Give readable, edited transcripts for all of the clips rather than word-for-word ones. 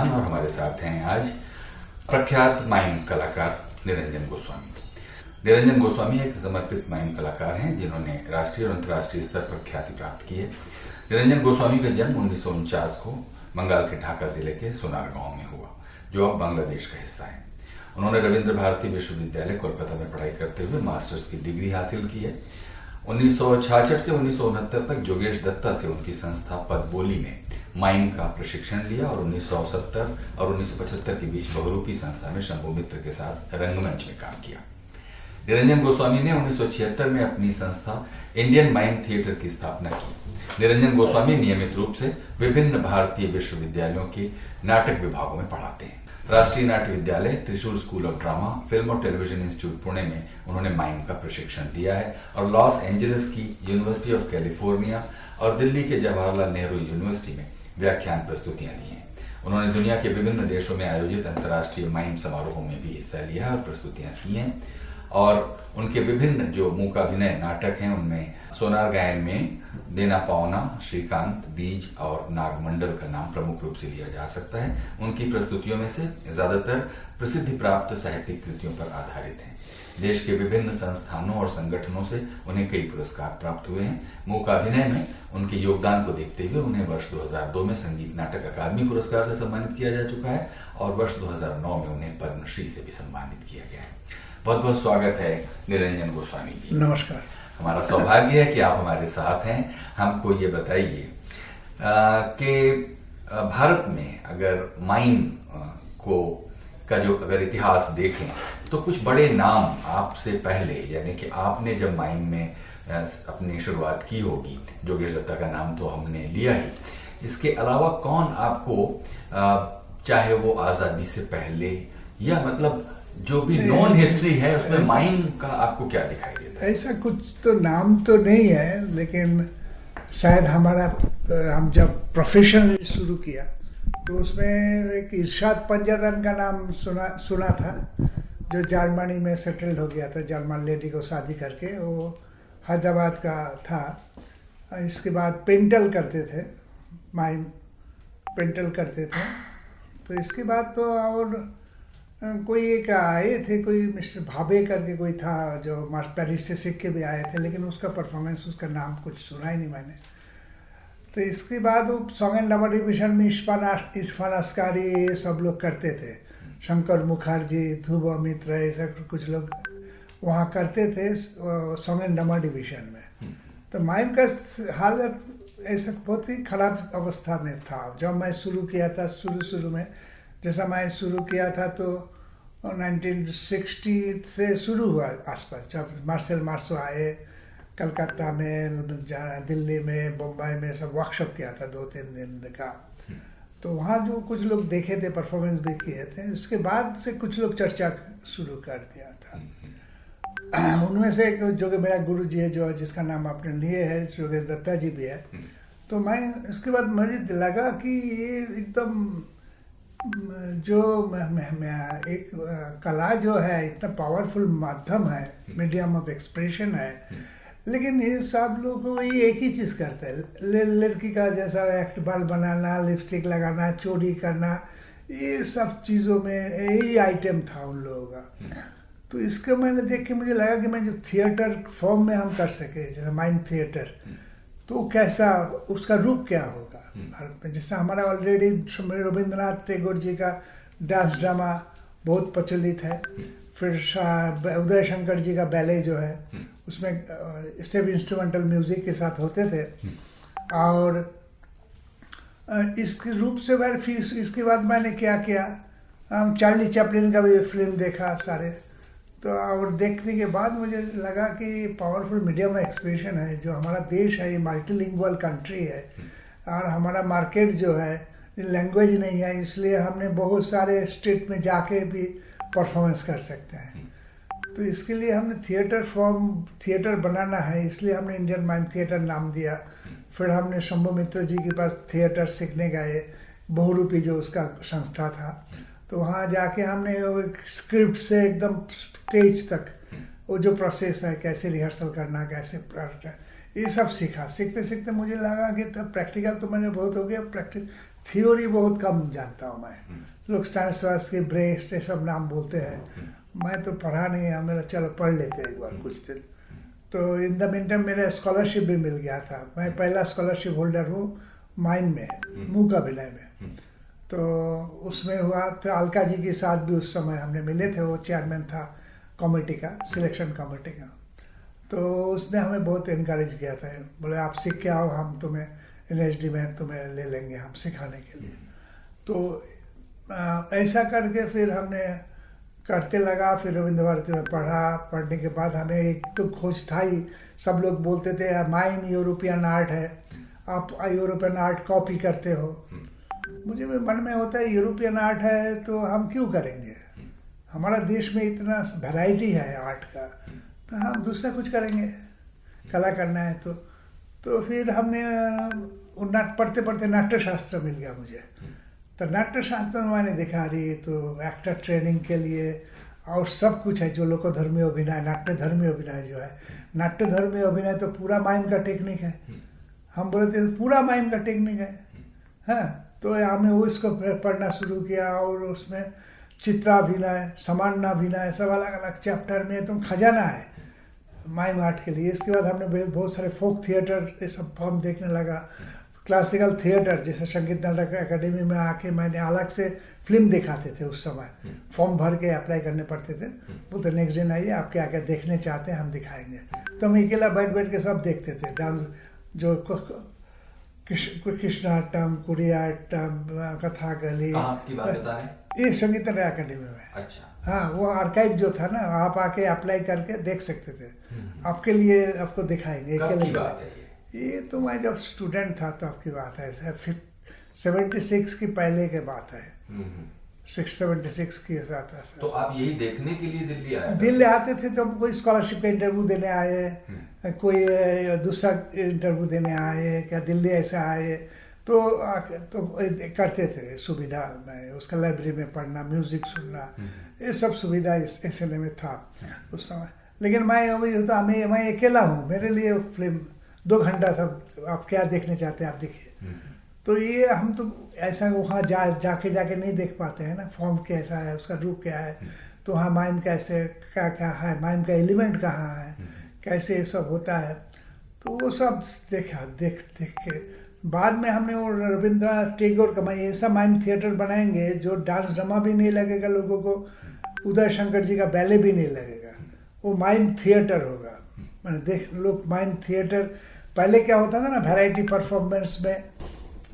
नमस्कार और हमारे साथ हैं आज प्रख्यात माइम कलाकार निरंजन गोस्वामी। निरंजन गोस्वामी एक समर्पित माइम कलाकार हैं जिन्होंने राष्ट्रीय और अंतर्राष्ट्रीय स्तर पर ख्याति प्राप्त की है। निरंजन गोस्वामी का जन्म 1949 को बंगाल के ढाका जिले के सोनार गांव में हुआ, जो अब बांग्लादेश का हिस्सा है। उन्होंने रविंद्र भारती विश्वविद्यालय कोलकाता में पढ़ाई करते हुए मास्टर्स की डिग्री हासिल की है। 1966 से 1969 तक जोगेश दत्ता से उनकी संस्था पदबोली ने माइम का प्रशिक्षण लिया और 1970 और 1975 के बीच बहुरूपी संस्था में शंभू मित्र के साथ रंगमंच में काम किया। निरंजन गोस्वामी ने 1976 में अपनी संस्था इंडियन माइम थिएटर की स्थापना की। निरंजन गोस्वामी नियमित रूप से विभिन्न भारतीय विश्वविद्यालयों के नाटक विभागों में पढ़ाते हैं। राष्ट्रीय नाट्य विद्यालय, त्रिशूल स्कूल ऑफ ड्रामा, फिल्म और टेलीविजन इंस्टीट्यूट पुणे में उन्होंने माइम का प्रशिक्षण दिया है और लॉस एंजलिस की यूनिवर्सिटी ऑफ कैलिफोर्निया और दिल्ली के जवाहरलाल नेहरू यूनिवर्सिटी में व्याख्यान प्रस्तुतियां दी हैं। उन्होंने दुनिया के विभिन्न देशों में आयोजित अंतर्राष्ट्रीय माइम समारोहों में भी हिस्सा लिया और प्रस्तुतियां की हैं। और उनके विभिन्न जो मूकाभिनय नाटक हैं उनमें सोनार गायन में देना पावना, श्रीकांत, बीज और नागमंडल का नाम प्रमुख रूप से लिया जा सकता है। उनकी प्रस्तुतियों में से ज्यादातर प्रसिद्धि प्राप्त साहित्यिक कृतियों पर आधारित हैं। देश के विभिन्न संस्थानों और संगठनों से उन्हें कई पुरस्कार प्राप्त हुए हैं। मूकाभिनय में उनके योगदान को देखते हुए उन्हें वर्ष 2002 में संगीत नाटक अकादमी पुरस्कार से सम्मानित किया जा चुका है और वर्ष 2009 में उन्हें पद्मश्री से भी सम्मानित किया गया है। बहुत बहुत स्वागत है निरंजन गोस्वामी जी। नमस्कार। हमारा सौभाग्य है कि आप हमारे साथ हैं। हमको ये बताइए कि भारत में अगर माइम को का जो अगर इतिहास देखें तो कुछ बड़े नाम आपसे पहले, यानी कि आपने जब माइम में अपनी शुरुआत की होगी, जोगेश दत्ता का नाम तो हमने लिया ही, इसके अलावा कौन आपको चाहे वो आजादी से पहले या मतलब जो भी नॉन हिस्ट्री है उसमें माइम का आपको क्या दिखाई देता है? ऐसा कुछ तो नाम तो नहीं है, लेकिन शायद हम जब प्रोफेशनली शुरू किया तो उसमें एक इरशाद पंजादन का नाम सुना था, जो जर्मनी में सेटल हो गया था, जर्मन लेडी को शादी करके। वो हैदराबाद का था। इसके बाद पेंटल करते थे, माइम पेंटल करते थे। तो इसके बाद तो और कोई एक आए थे, कोई मिस्टर भाभे करके कोई था जो पेरिस से सीख के भी आए थे, लेकिन उसका परफॉर्मेंस, उसका नाम कुछ सुना ही नहीं मैंने। तो इसके बाद वो सॉन्ग एंड ड्रामा डिवीजन में इरफान अस्कारी ये सब लोग करते थे, शंकर मुखर्जी, ध्रुव मित्र, ऐसा कुछ लोग वहाँ करते थे सॉन्ग एंड ड्रामा डिवीजन में। तो माइम का हालत ऐसा बहुत ही खराब अवस्था में था जब मैं शुरू किया था। शुरू में जैसा मैं शुरू किया था तो 1960 से शुरू हुआ आसपास, जब मार्शल मार्सो आए कलकत्ता में, दिल्ली में, बम्बई में, सब वर्कशॉप किया था 2-3 दिन का। तो वहाँ जो कुछ लोग देखे थे, परफॉर्मेंस भी किए थे। उसके बाद से कुछ लोग चर्चा शुरू कर दिया था। उनमें से एक जो कि मेरा गुरु जी है, जो जिसका नाम आपने लिए है, जोगेश दत्ता जी भी है। तो मैं इसके बाद मुझे लगा कि ये एकदम जो एक कला जो है, इतना पावरफुल माध्यम है, मीडियम ऑफ एक्सप्रेशन है, लेकिन ये सब लोग को ये एक ही चीज़ करते हैं, लड़की का जैसा एक्ट बाल बनाना, लिपस्टिक लगाना, चोरी करना, ये सब चीज़ों में यही आइटम था उन लोगों का। तो इसको मैंने देख के मुझे लगा कि मैं जो थिएटर फॉर्म में हम कर सके, जैसे माइम थिएटर, तो कैसा उसका रूप क्या होगा भारत में। जैसे हमारा ऑलरेडी रविंद्रनाथ टैगोर जी का डांस ड्रामा बहुत प्रचलित है, फिर उदय शंकर जी का बैले जो है उसमें सिर्फ इंस्ट्रूमेंटल म्यूजिक के साथ होते थे। और इसके रूप से फिर इसके बाद मैंने क्या किया, चार्ली चैपलिन का भी फिल्म देखा सारे। तो और देखने के बाद मुझे लगा कि पावरफुल मीडियम एक्सप्रेशन है, जो हमारा देश है, ये मल्टीलिंगुअल कंट्री है और हमारा मार्केट जो है लैंग्वेज नहीं है, इसलिए हमने बहुत सारे स्टेट में जाके भी परफॉर्मेंस कर सकते हैं। तो इसके लिए हमने थिएटर बनाना है, इसलिए हमने इंडियन माइम थिएटर नाम दिया। फिर हमने शंभू मित्र जी के पास थिएटर सीखने गए, बहुरूपी जो उसका संस्था था। तो वहाँ जाके हमने स्क्रिप्ट से एकदम स्टेज तक वो जो प्रोसेस है, कैसे रिहर्सल करना, कैसे ये सब सीखा। सीखते सीखते मुझे लगा कि तब प्रैक्टिकल तो मैंने बहुत हो गया, थ्योरी बहुत कम जानता हूँ मैं। लोग स्टानिस्लावस्की, ब्रेस्ट ये सब नाम बोलते हैं, मैं तो पढ़ा नहीं है, मेरा चलो पढ़ लेते हैं एक बार कुछ दिन। तो इन द मीन टाइम मेरा स्कॉलरशिप भी मिल गया था, मैं पहला स्कॉलरशिप होल्डर हूँ माइम में, मूक अभिनय में। तो उसमें हुआ तो अलका जी के साथ भी उस समय हमने मिले थे, वो चेयरमैन था कमेटी का, सिलेक्शन कमेटी का। तो उसने हमें बहुत इनकरेज किया था, बोले आप सीख के आओ, हम तुम्हें NSD में तुम्हें ले लेंगे हम सिखाने के लिए। तो ऐसा करके फिर हमने करते लगा, फिर रविंद्र भारती में पढ़ा। पढ़ने के बाद हमें एक तो खोज था ही, सब लोग बोलते थे माइम यूरोपियन आर्ट है, आप यूरोपियन आर्ट कॉपी करते हो। मुझे भी मन में होता है यूरोपियन आर्ट है तो हम क्यों करेंगे, हमारा देश में इतना वैरायटी है आर्ट का, तो हम दूसरा कुछ करेंगे, कला करना है। तो फिर हमने पढ़ते पढ़ते नाट्य शास्त्र मिल गया मुझे। तो नाट्य शास्त्र में मैंने देखा रही तो एक्टर ट्रेनिंग के लिए और सब कुछ है, जो लोकोधर्मी अभिनय, नाट्य धर्मी अभिनय जो है, नाट्य धर्मी अभिनय तो पूरा माइम का टेक्निक है। हम बोलते थे पूरा माइम का टेक्निक है। हाँ, तो हमने वो इसको पढ़ना शुरू किया और उसमें चित्राभिनय, समानाभिनय, सब अलग अलग चैप्टर में एकदम खजाना है माइम आर्ट के लिए। इसके बाद हमने बहुत सारे फोक थिएटर ये सब फॉर्म देखने लगा, क्लासिकल थिएटर, जैसे संगीत नाटक अकेडमी में आके मैंने अलग से फिल्म दिखाते थे। उस समय फॉर्म भर के अप्लाई करने पड़ते थे, बोलते नेक्स्ट दिन आइए, आप क्या क्या देखने चाहते हैं हम दिखाएंगे। तो हम अकेला बैठ के सब देखते थे डांस, जो कृष्णाटम, कुरियाटम, कथाकली। आपकी बात बता रहे, ये संगीत नाटक अकेडमी में। अच्छा, हाँ, वो आर्काइव जो था ना, आप आके अप्लाई करके देख सकते थे, आपके लिए आपको दिखाएंगे। कब की बात है ये तो मैं जब स्टूडेंट था तब की बात है, 76 की पहले के बात है, 676 के साथ। तो आप यही देखने के लिए दिल्ली आए? दिल्ली आते थे तो कोई स्कॉलरशिप का इंटरव्यू देने आए, कोई दूसरा इंटरव्यू देने आए, क्या दिल्ली ऐसा आए, तो करते थे सुविधा में, उसका लाइब्रेरी में पढ़ना, म्यूजिक सुनना, ये सब सुविधा इस SNA में था उस समय। लेकिन मैं अकेला हूँ, मेरे लिए फिल्म 2 घंटा था, आप क्या देखने चाहते हैं आप देखिए। तो ये हम तो ऐसा वहाँ जाके नहीं देख पाते हैं ना, फॉर्म कैसा है, उसका रूप क्या है, तो वहाँ माइम कैसे क्या क्या है, माइम का एलिमेंट कहाँ है, कैसे ये सब होता है। तो वो सब देखा, देख के बाद में हमने वो रविंद्रनाथ टैगोर का मैं ऐसा माइम थिएटर बनाएंगे जो डांस ड्रामा भी नहीं लगेगा लोगों को, उदय शंकर जी का बैले भी नहीं लगेगा, वो माइम थिएटर होगा। मैंने देख लोग माइम थिएटर, पहले क्या होता था ना, वैरायटी परफॉर्मेंस में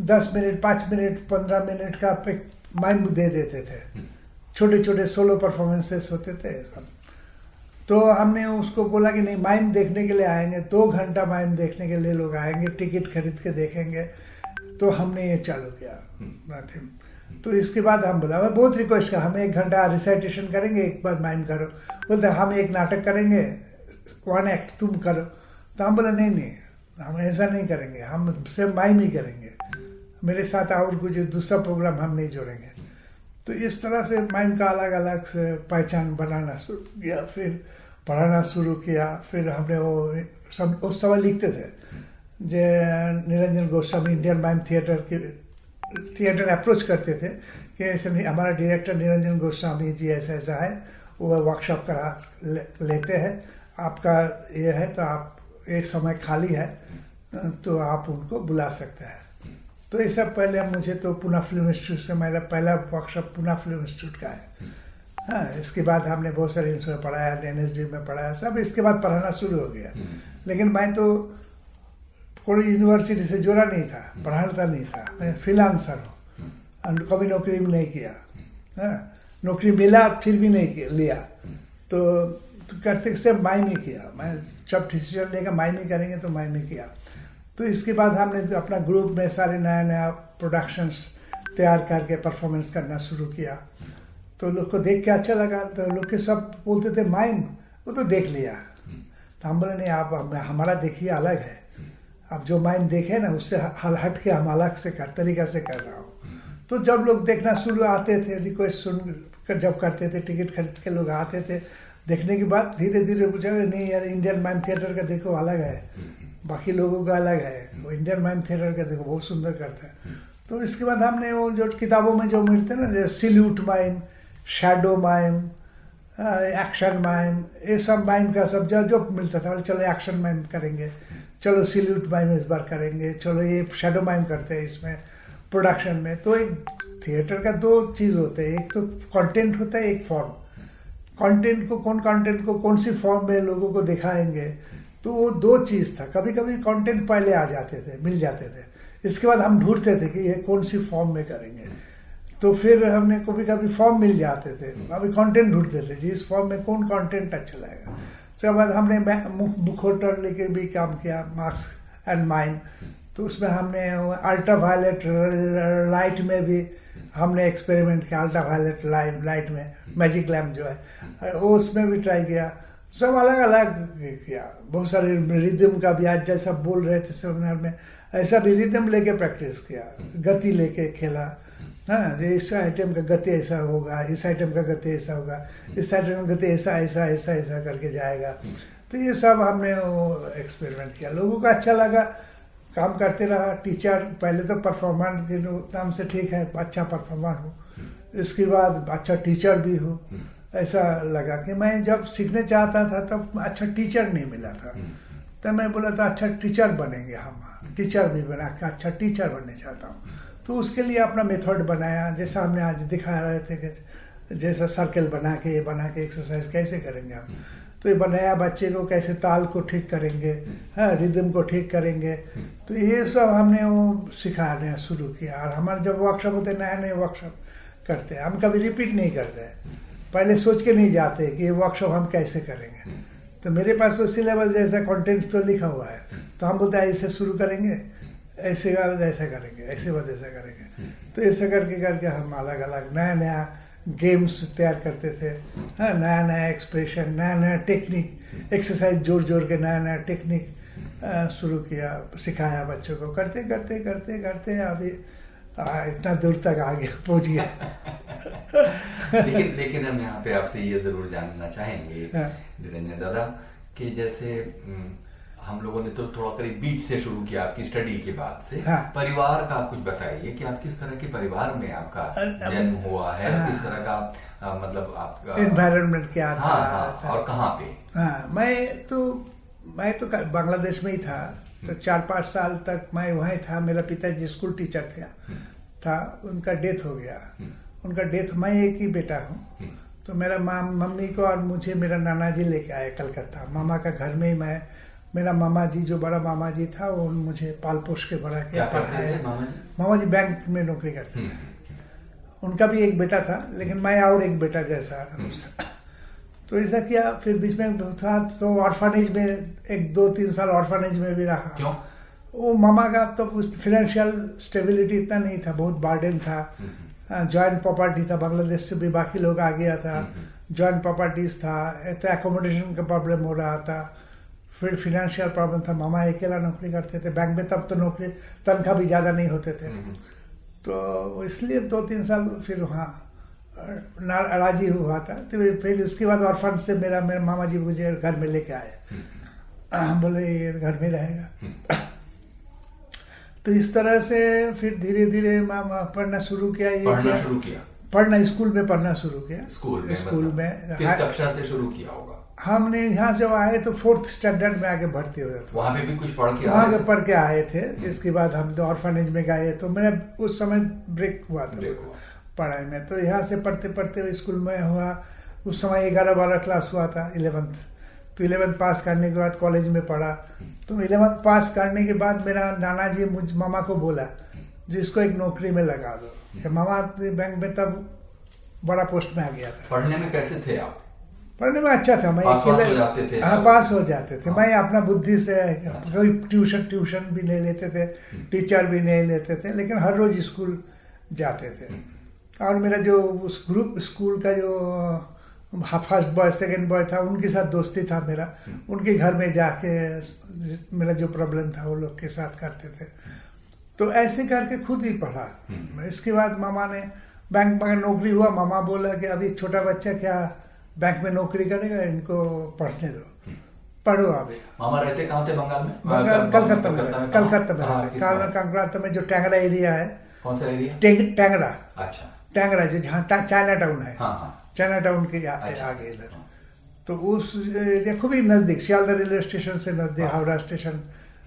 10 मिनट, 5 मिनट, 15 मिनट का माइम दे देते थे, छोटे छोटे सोलो परफॉर्मेंसेस होते थे सब। तो हमने उसको बोला कि नहीं, माइम देखने के लिए आएंगे, 2 घंटा माइम देखने के लिए लोग आएंगे, टिकट खरीद के देखेंगे। तो हमने ये चालू किया। तो इसके बाद हम बोला, मैं बहुत रिक्वेस्ट किया, हम 1 घंटा रिसाइटेशन करेंगे, एक बार माइम करो। बोलते हम एक नाटक करेंगे, 1 एक्ट तुम करो। तो हम बोला नहीं, हम ऐसा नहीं करेंगे, हम सिर्फ माइम ही करेंगे, मेरे साथ और कुछ दूसरा प्रोग्राम हम नहीं जोड़ेंगे। तो इस तरह से माइम का अलग अलग से पहचान बनाना शुरू किया, फिर पढ़ाना शुरू किया। फिर हमने वो सब उस समय लिखते थे, जो Niranjan Goswami Indian mime theatre approach करते थे कि ऐसे हमारा डायरेक्टर निरंजन गोस्वामी जी ऐसा है, वो वर्कशॉप करा लेते हैं, आपका ये है तो आप एक समय खाली है तो आप उनको बुला सकते हैं। तो ये सब पहले मुझे तो पूना फिल्म इंस्टीट्यूट से मेरा पहला वर्कशॉप पूना फिल्म इंस्टीट्यूट का है। हाँ, इसके बाद हमने बहुत सारे इंस्टीट्यूट में पढ़ाया, NSD में पढ़ाया, सब इसके बाद पढ़ाना शुरू हो गया। लेकिन मैं तो कोई यूनिवर्सिटी से जुड़ा नहीं था, पढ़ाता नहीं था, मैं फ्रीलांसर हूँ, कभी नौकरी भी नहीं किया। हाँ, नौकरी मिला फिर भी नहीं लिया, तो करते से माइम ही किया। मैं जब डिसीजन लेकर माइम ही करेंगे तो माइम ही किया। तो इसके बाद हमने अपना ग्रुप में सारे नया प्रोडक्शंस तैयार करके परफॉर्मेंस करना शुरू किया। तो लोग को देख के अच्छा लगा, तो लोग के सब बोलते थे माइम, वो तो देख लिया। तो हम बोले नहीं, आप हमारा देखिए अलग है, आप जो माइम देखे ना उससे हट के हम अलग से तरीका से कर रहा हूँ। तो जब लोग देखना शुरू आते थे, रिक्वेस्ट सुन कर जब करते थे, टिकट खरीद के लोग आते थे, देखने के बाद धीरे धीरे पूछा नहीं यार, इंडियन माइम थिएटर का देखो अलग है, बाकी लोगों का अलग है, वो इंडियन माइम थिएटर का देखो बहुत सुंदर करता है। तो इसके बाद हमने वो जो किताबों में जो मिलते हैं ना, जैसे silhouette mime, shadow mime, action mime, ये सब माइम का सब जो मिलता था, बोले चलो एक्शन माइम करेंगे, चलो सिल्यूट माइम इस बार करेंगे, चलो ये शैडो माइम करते हैं इसमें प्रोडक्शन में। तो एक थिएटर का दो चीज़ होते हैं, एक तो कंटेंट होता है, एक फॉर्म। कंटेंट को कौन सी फॉर्म में लोगों को दिखाएंगे, तो वो दो चीज़ था। कभी कभी कंटेंट पहले आ जाते थे, मिल जाते थे, इसके बाद हम ढूंढते थे कि ये कौन सी फॉर्म में करेंगे। तो फिर हमने कभी कभी फॉर्म मिल जाते थे, अभी कंटेंट ढूंढते थे जी इस फॉर्म में कौन कंटेंट अच्छा लगेगा। उसके बाद हमने मुखौटा लेके भी काम किया, मास्क एंड माइम। तो उसमें हमने अल्ट्रा वायलेट लाइट में भी हमने एक्सपेरिमेंट किया, अल्ट्रा वायलेट लाइट में मैजिक लैम्प जो है वो उसमें भी ट्राई किया, सब अलग अलग किया। बहुत सारे रिदम का भी, आज जैसा बोल रहे थे सेमिनार में, ऐसा भी रिदम लेके प्रैक्टिस किया, गति लेके खेला। हाँ, इस आइटम का गति ऐसा होगा, इस आइटम का गति ऐसा होगा, इस आइटम का गति ऐसा ऐसा ऐसा ऐसा करके जाएगा। तो ये सब हमने वो एक्सपेरिमेंट किया, लोगों को अच्छा लगा, काम करते रहा। टीचर पहले तो परफॉर्मर के नाम से ठीक है, अच्छा परफॉर्मर हूँ, इसके बाद अच्छा टीचर भी हूँ। ऐसा लगा कि मैं जब सीखने चाहता था तब अच्छा टीचर नहीं मिला था, तब मैं बोला था अच्छा टीचर बनेंगे हम, टीचर भी बना के अच्छा टीचर बनने चाहता हूँ। तो उसके लिए अपना मेथड बनाया, जैसा हमने आज दिखा रहे थे कि जैसा सर्कल बना के एक्सरसाइज कैसे करेंगे हम। तो ये बनाया, बच्चे को कैसे ताल को ठीक करेंगे, हाँ, रिदम को ठीक करेंगे। तो ये सब हमने वो सिखाना शुरू किया। और हमारे जब वर्कशॉप होते, नए नए वर्कशॉप करते हैं, हम कभी रिपीट नहीं करते, पहले सोच के नहीं जाते कि ये वर्कशॉप हम कैसे करेंगे। तो मेरे पास तो सिलेबस जैसा कंटेंट्स तो लिखा हुआ है, तो हम बोलते हैं ऐसे शुरू करेंगे, ऐसे बाद ऐसा करेंगे, ऐसे बाद ऐसा करेंगे। तो ऐसा करके करके हम अलग अलग नया नया गेम्स तैयार करते थे, हाँ, नया नया एक्सप्रेशन, नया नया टेक्निक, एक्सरसाइज जोड़ जोड़ के नया नया टेक्निक शुरू किया, सिखाया बच्चों को। करते करते करते करते अभी इतना दूर तक आगे पहुंच गया। लेकिन हम यहाँ पे आपसे ये जरूर जानना चाहेंगे निरंजन दादा कि जैसे हम लोगों ने तो थोड़ा करीब बीच से शुरू किया आपकी स्टडी के बाद से। हाँ। परिवार का आप कुछ बताइए कि आप किस तरह के परिवार में आपका जन्म हुआ है, हाँ। किस तरह का मतलब आपका एनवायरनमेंट क्या था, हाँ, और कहाँ पे। हाँ, मैं तो बांग्लादेश में ही था, तो 4-5 साल तक मैं वहीं था। मेरा पिताजी स्कूल टीचर था, उनका डेथ हो गया। उनका डेथ, मैं एक ही बेटा हूँ, तो मेरा मम्मी को और मुझे मेरा नाना जी लेके आए कलकत्ता। मामा का घर में ही मेरा मामा जी, जो बड़ा मामा जी था, वो मुझे पाल पोष के बड़ा किया, पढ़ाया। मामा जी बैंक में नौकरी करते थे। उनका भी एक बेटा था, लेकिन मैं और एक बेटा जैसा। तो ऐसा किया, फिर बीच में था तो ऑर्फनेज में 1-2-3 साल ऑर्फनेज में भी रहा। क्यों? वो मामा का तो फाइनेंशियल स्टेबिलिटी इतना नहीं था, बहुत बर्डन था। जॉइंट प्रॉपर्टी था, बांग्लादेश से भी बाकी लोग आ गया था, जॉइंट प्रॉपर्टीज था, तो एकोमोडेशन का प्रॉब्लम हो रहा था, फिर फाइनेंशियल प्रॉब्लम था। मामा अकेला नौकरी करते थे बैंक में, तब तो नौकरी तनख्वाह भी ज़्यादा नहीं होते थे। तो इसलिए 2-3 साल फिर वहाँ राजी हुआ था। तो फिर उसके बाद ऑर्फन से मेरा मामा जी मुझे घर में लेके आए, बोले ये घर में रहेगा। तो इस तरह से फिर धीरे धीरे पढ़ना शुरू किया। पढ़ना स्कूल में पढ़ना शुरू किया। स्कूल में किस कक्षा से शुरू किया होगा? हमने यहाँ जब आए तो 4th स्टैंडर्ड में आगे भर्ती हुए थे। वहाँ पे भी कुछ पढ़ के वहाँ के पढ़ के आए थे। इसके बाद हम तो ऑर्फनेज में गए, तो मेरा उस समय ब्रेक हुआ था पढ़ाई में। तो यहाँ से पढ़ते पढ़ते स्कूल में हुआ। उस समय 11-12 क्लास हुआ था, 11th। तो 11th पास करने के बाद कॉलेज में पढ़ा। तो 11th पास करने के बाद मेरा नाना जी मुझ मामा को बोला जिसको एक नौकरी में लगा दो। मामा बैंक में तब बड़ा पोस्ट में आ गया था। पढ़ने में कैसे थे आप? पढ़ने में अच्छा था। मैं पास हो जाते थे? हाँ, पास हो जाते थे। मैं अपना बुद्धि से, कोई ट्यूशन भी नहीं लेते थे, टीचर भी नहीं लेते थे, लेकिन हर रोज स्कूल जाते थे। और मेरा जो उस ग्रुप स्कूल का जो फर्स्ट बॉय सेकंड बॉय था, उनके साथ दोस्ती था मेरा। उनके घर में जाके मेरा जो प्रॉब्लम था वो लोग के साथ करते थे। तो ऐसे करके खुद ही पढ़ा। इसके बाद मामा ने बैंक में नौकरी हुआ। मामा बोला कि अभी छोटा बच्चा क्या बैंक में नौकरी करेगा, इनको पढ़ने दो, पढ़ो अभी। मामा रहते कहाँ थे? बंगाल में? कलकत्ता में। कलकत्ता में, में जो टैंगरा एरिया है कौन सा एरिया? टैंगरा। अच्छा। टैंगरा जो जहाँ चाइना टाउन है, हाँ हाँ। चाइना टाउन के अच्छा। आगे इधर। तो उस एरिया खूब ही नज़दीक, सियालदह रेलवे स्टेशन से नज़दीक, हावड़ा स्टेशन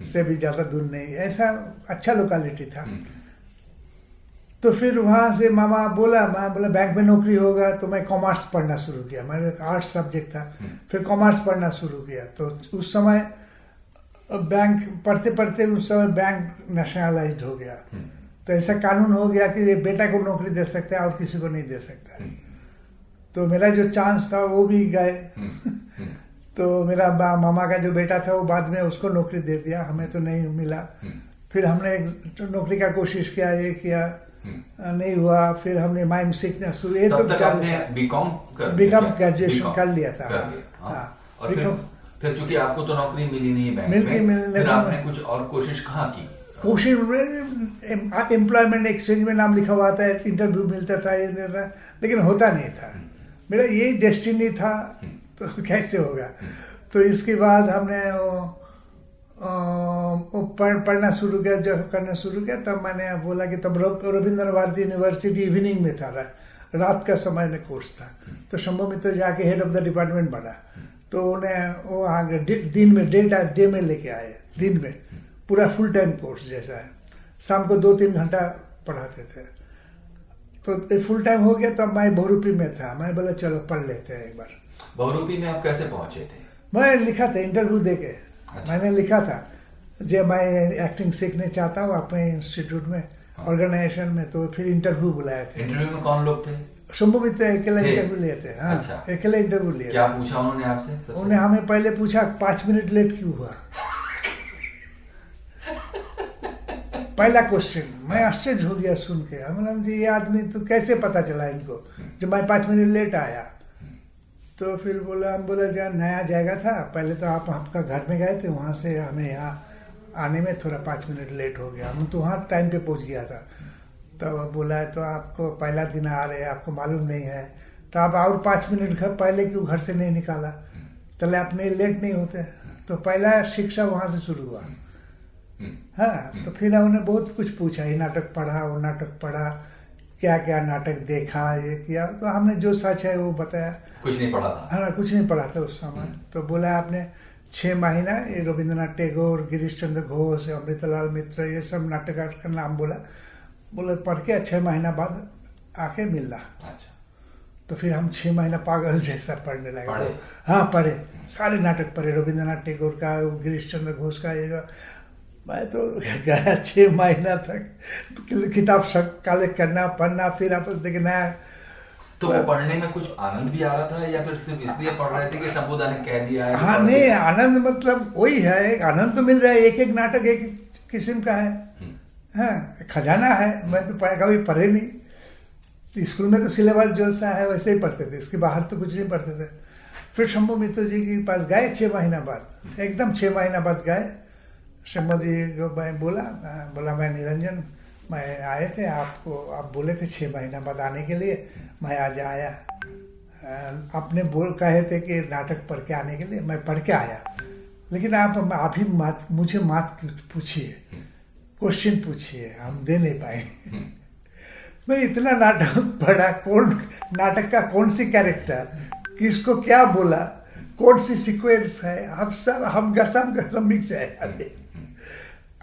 से भी ज़्यादा दूर नहीं, ऐसा अच्छा लोकेलिटी था। तो फिर वहाँ से मामा बोला बैंक में नौकरी होगा, तो मैं कॉमर्स पढ़ना शुरू किया। मेरे आर्ट्स सब्जेक्ट था, फिर कॉमर्स पढ़ना शुरू किया। तो उस समय बैंक पढ़ते पढ़ते उस समय बैंक नेशनलाइज्ड हो गया। तो ऐसा कानून हो गया कि ये बेटा को नौकरी दे सकता है और किसी को नहीं दे सकता। तो मेरा जो चांस था वो भी गए। तो मेरा मामा का जो बेटा था वो बाद में उसको नौकरी दे दिया, हमें तो नहीं मिला। फिर हमने नौकरी का कोशिश किया, ये किया, नहीं हुआ। फिर हमने माइम सीखना शुरू, ये तो बीकॉम ग्रेजुएशन कर लिया था। हाँ। और फिर चूंकि आपको तो नौकरी मिली नहीं बैंक में, फिर आपने कुछ और कोशिश कहाँ की? कोशिश एम्प्लॉयमेंट एक्सचेंज में नाम लिखा हुआ था, इंटरव्यू मिलता था, ये था, लेकिन होता नहीं था। मेरा यही डेस्टिनी था, तो कैसे होगा। तो इसके बाद हमने पढ़ना शुरू किया, जब करना शुरू किया तब मैंने बोला कि तब रविंद्र भारती यूनिवर्सिटी इवनिंग में था, रात का समय में कोर्स था। तो शंभू मित्र जाके हेड ऑफ द डिपार्टमेंट बना। तो उन्हें वो आगे दिन में डे में लेके आए, दिन में पूरा फुल टाइम कोर्स जैसा है। शाम को 2-3 घंटा पढ़ाते थे। तो फुल टाइम हो गया। तब मैं बहुरूपी में था, मैं बोला चलो पढ़ लेते हैं एक बार। बहुरूपी में आप कैसे पहुंचे थे? मैं लिखा था इंटरव्यू देके। अच्छा। मैंने लिखा था जब मैं एक्टिंग सीखने चाहता हूँ अपने इंस्टीट्यूट में, ऑर्गेनाइजेशन में। तो फिर इंटरव्यू बुलाए थे। इंटरव्यू में कौन लोग थे? शंभू मित्र अकेला इंटरव्यू लिए थे। हाँ। अच्छा। अकेला इंटरव्यू लिए। क्या पूछा उन्होंने आपसे? उन्हें हमें पहले पूछा 5 मिनट लेट क्यों हुआ। पहला क्वेश्चन। मैं आश्चर्य हो गया सुन के। हम जी ये आदमी तो कैसे पता चला इनको जब मैं 5 मिनट लेट आया। तो फिर हम बोला जहाँ नया जगह था, पहले तो आप आपका घर में गए थे, वहाँ से हमें यहाँ आने में थोड़ा 5 मिनट लेट हो गया। हम तो वहाँ टाइम पे पहुँच गया था। तो बोला तो आपको पहला दिन आ रहे हैं, आपको मालूम नहीं है, तो आप और 5 मिनट पहले क्यों घर से नहीं निकाला, तले अपने लेट नहीं होते। तो पहला शिक्षा वहाँ से शुरू हुआ। हाँ। तो फिर हमने बहुत कुछ पूछा, ये नाटक पढ़ा, वो नाटक पढ़ा, क्या क्या नाटक देखा, ये किया। तो हमने जो सच है वो बताया। कुछ नहीं पढ़ा था? हाँ, कुछ नहीं पढ़ा था उस समय। तो बोला आपने 6 महीना ये रविंद्रनाथ टैगोर, गिरीश चंद्र घोष, अमृतलाल मित्र, ये सब नाटककार का नाम बोला पढ़ के 6 महीना बाद आके मिलना। अच्छा। तो फिर हम 6 महीना पागल जैसा पढ़ने लगे। तो हाँ, पढ़े, सारे नाटक पढ़े, रविंद्रनाथ टैगोर का, गिरीश चंद्र घोष का। ये मैं तो गया 6 महीना तक किताब सब कलेक्ट करना, पढ़ना, फिर आपस देखना। तो वो पढ़ने में कुछ आनंद भी आ रहा था या फिर सिर्फ इसलिए पढ़ रहे थे कि शंभूदा ने कह दिया है? हाँ, नहीं, आनंद मतलब वही है, आनंद तो मिल रहा है। एक नाटक एक किस्म का है। हाँ, खजाना है। मैं तो कभी पढ़े नहीं। तो स्कूल में तो सिलेबस जो सा है वैसे ही पढ़ते थे, इसके बाहर तो कुछ नहीं पढ़ते थे। फिर शंभू मित्र जी के पास गए 6 महीना बाद, एकदम 6 महीना बाद गए। शंभू जी को मैं बोला मैं निरंजन, मैं आए थे, आपको आप बोले थे 6 महीना बाद आने के लिए, मैं आज आया। आपने कहे थे कि नाटक पढ़ के आने के लिए, मैं पढ़ के आया। लेकिन आप अभी मुझे मत पूछिए, क्वेश्चन पूछिए, हम दे नहीं पाएंगे। मैं इतना नाटक पढ़ा, कौन नाटक का कौन सी कैरेक्टर, किसको क्या बोला, कौन सी सीक्वेंस है, अब सब हम सब मिक्स है।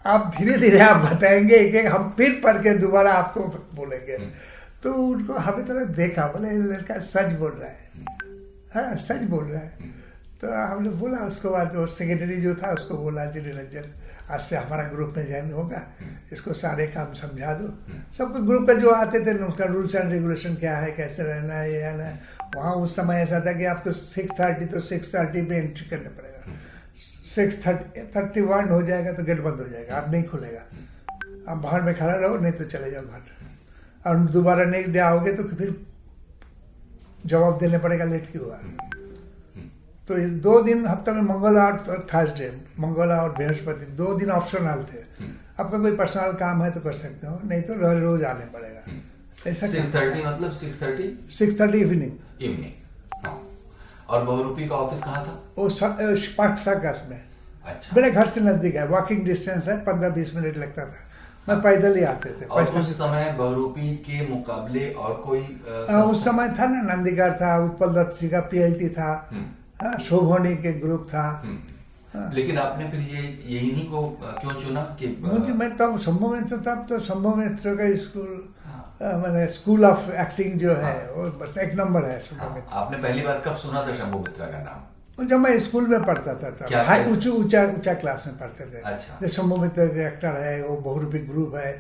आप धीरे धीरे आप बताएंगे, एक हम फिर पढ़ के दोबारा आपको बोलेंगे। तो उनको हमें तरह देखा, बोले लड़का सच बोल रहा है। हाँ, सच बोल रहा है। तो हमने बोला, उसके बाद वो सेक्रेटरी जो था उसको बोला, जी निरंजन आज से हमारा ग्रुप में ज्वाइन होगा, इसको सारे काम समझा दो। सबको ग्रुप का जो आते थे उसका रूल्स एंड रेगुलेशन क्या है, कैसे रहना है, ये है। वहाँ उस समय ऐसा था कि आपको 6:30 तो 6:30 पे एंट्री करना पड़ेगा। 6:31 हो जाएगा तो गेट बंद हो जाएगा, आप नहीं खुलेगा। आप बाहर में खड़ा रहो, नहीं तो चले जाओ घर। और दोबारा नेक्स्ट डे आओगे तो फिर जवाब देने पड़ेगा लेट क्यों हुआ। तो इस 2 दिन हफ्ते में मंगलवार और थर्सडे, मंगलवार और बृहस्पति 2 दिन ऑप्शनल थे। आपका कोई पर्सनल काम है तो कर सकते हो, नहीं तो रोज आने पड़ेगा। ऐसा 6:30 मतलब 6:30 इवनिंग। हाँ। और बहुरूपी का ऑफिस कहाँ था? वो पार्क सर्कस में। अच्छा। मेरे घर से नजदीक है, वॉकिंग डिस्टेंस है, 15-20 मिनट लगता था मैं पैदल ही आते थे। और उस समय बहुरूपी के मुकाबले और कोई उस समय था ना, नंदीगार था, उत्पल दत्त जी का PLT था, शोभनी के ग्रुप था। लेकिन आपने फिर यही को क्यों चुना कि मुझे, मैं तब शंभू मित्र, तब तो शंभू मित्र का स्कूल, मैंने स्कूल ऑफ एक्टिंग जो है वो बस एक नंबर है शंभू मित्र। आपने पहली बार कब सुना था शंभू मित्रा का नाम? जब मैं स्कूल में पढ़ता था तब, हाई ऊंचा क्लास में पढ़ते थे। अच्छा। जो शंभू मित्र के एक्टर है, वो बहुरूपी ग्रुप है,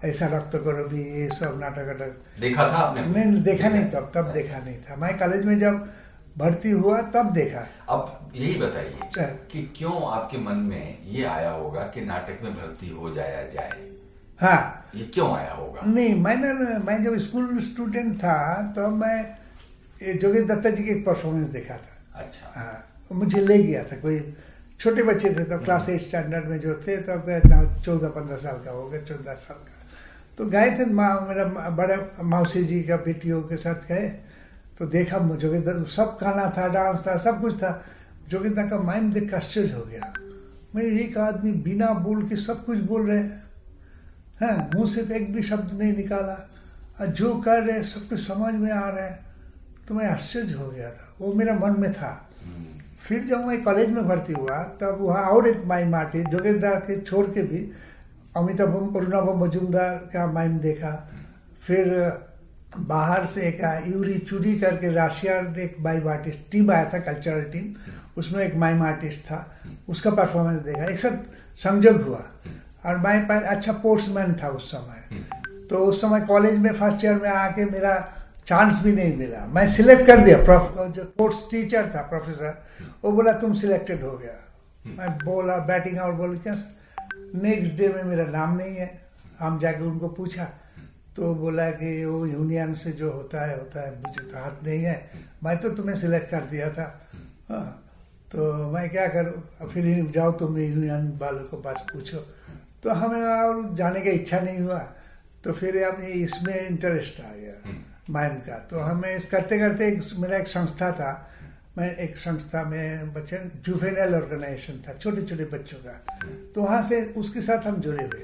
ऐसा रक्त करो भी, ये सब नाटक देखा था आपने? नहीं, देखा नहीं, तब देखा नहीं था। मैं कॉलेज में जब भर्ती हुआ तब देखा। अब यही बताइए कि क्यों आपके मन में ये आया होगा कि नाटक में भर्ती हो जाया जाए? हाँ, ये क्यों आया होगा? नहीं, मैं जब स्कूल स्टूडेंट था तो मैं जोगेश दत्ता जी की एक परफॉर्मेंस देखा था। अच्छा। हाँ, मुझे ले गया था, कोई छोटे बच्चे थे तब, क्लास 8 स्टैंडर्ड में जो थे तब, 14-15 साल का हो गया, 14 साल का। तो गए थे, मेरा बड़े मौसी जी का बेटियों के साथ गए, तो देखा जोगेश दत्ता, सब गाना था, डांस था, सब कुछ था। जोगेश दत्ता का माइम देख कर आश्चर्य हो गया। मैं, एक आदमी बिना बोल के सब कुछ बोल रहे हैं, मुंह से एक भी शब्द नहीं निकाला, और जो कर रहे सब कुछ समझ में आ रहा है। तो मैं आश्चर्य हो गया था, वो मेरा मन में था। फिर जब मैं कॉलेज में भर्ती हुआ तब वहाँ और एक माइम आर्टिस्ट जोगेश दत्ता के छोड़ के भी अमिताभ अरुणाभ मजूमदार का माइम देखा। फिर बाहर से एक यूरी चूरी करके राशिया एक माइम आर्टिस्ट टीम आया था, कल्चरल टीम, उसमें एक माइम आर्टिस्ट था, उसका परफॉर्मेंस देखा, एक साथ संयोग हुआ। और मैं अच्छा पोस्टमैन था उस समय, तो उस समय कॉलेज में फर्स्ट ईयर में आके मेरा चांस भी नहीं मिला। मैं सिलेक्ट कर दिया, जो स्पोर्ट्स टीचर था प्रोफेसर, वो बोला तुम सिलेक्टेड हो गया। मैं बोला बैटिंग आउट, बोल क्या, नेक्स्ट डे में मेरा नाम नहीं है। हम जाके उनको पूछा तो बोला कि वो यूनियन से जो होता है मुझे तो हाथ नहीं है, मैं तो तुम्हें सिलेक्ट कर दिया था। हाँ, तो मैं क्या करूँ, फिर जाओ तुम यूनियन वालों को पास पूछो। तो हमें और जाने की इच्छा नहीं हुआ, तो फिर अब इसमें इंटरेस्ट आ गया माइम का। तो हमें इस करते करते मेरा एक संस्था था, मैं एक संस्था में बच्चे जुवेनाइल ऑर्गेनाइजेशन था, छोटे छोटे बच्चों का, तो वहाँ से उसके साथ हम जुड़े हुए थे।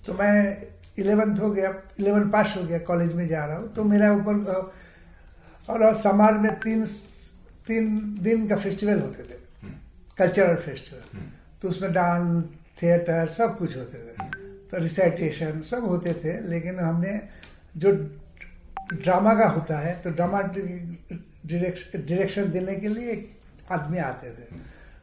तो मैं 11th हो गया, 11 पास हो गया, कॉलेज में जा रहा हूँ, तो मेरा ऊपर और समाज में तीन दिन का फेस्टिवल होते थे, कल्चरल फेस्टिवल। तो उसमें डांस, थिएटर, सब कुछ होते थे, तो रिसाइटेशन सब होते थे। लेकिन हमने जो ड्रामा का होता है, तो ड्रामा डायरेक्शन देने के लिए एक आदमी आते थे,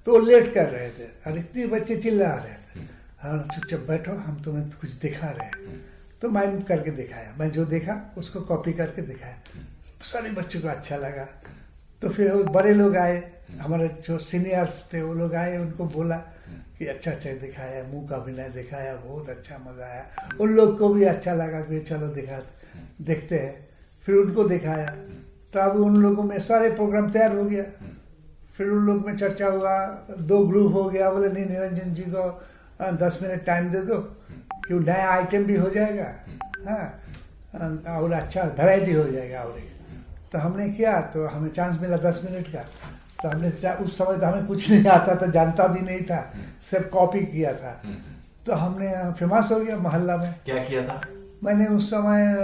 तो वो लेट कर रहे थे और इतने बच्चे चिल्ला रहे थे, हाँ चुपचाप बैठो, हम तुम्हें कुछ दिखा रहे हैं। तो मैं करके दिखाया, मैं जो देखा उसको कॉपी करके दिखाया, सारे बच्चों को अच्छा लगा। तो फिर वो बड़े लोग आए, हमारे जो सीनियर्स थे वो लोग आए, उनको बोला कि अच्छा दिखाया, मुंह का अभिनय दिखाया, बहुत अच्छा, मजा आया। उन लोग को भी अच्छा लगा कि चलो देखते हैं। फिर उनको दिखाया, तो अब उन लोगों में सारे प्रोग्राम तैयार हो गया। फिर उन लोग में चर्चा हुआ, 2 ग्रुप हो गया, बोले नहीं निरंजन जी को 10 मिनट टाइम दे दो, क्यों नया आइटम भी हो जाएगा, हाँ, और अच्छा वैरायटी हो जाएगा। और तो हमने किया, तो हमें चांस मिला 10 मिनट का। तो हमने, उस समय तो हमें कुछ नहीं आता था, जानता भी नहीं था, सब कॉपी किया था। तो हमने फेमस हो गया मोहल्ला में। क्या किया था? मैंने उस समय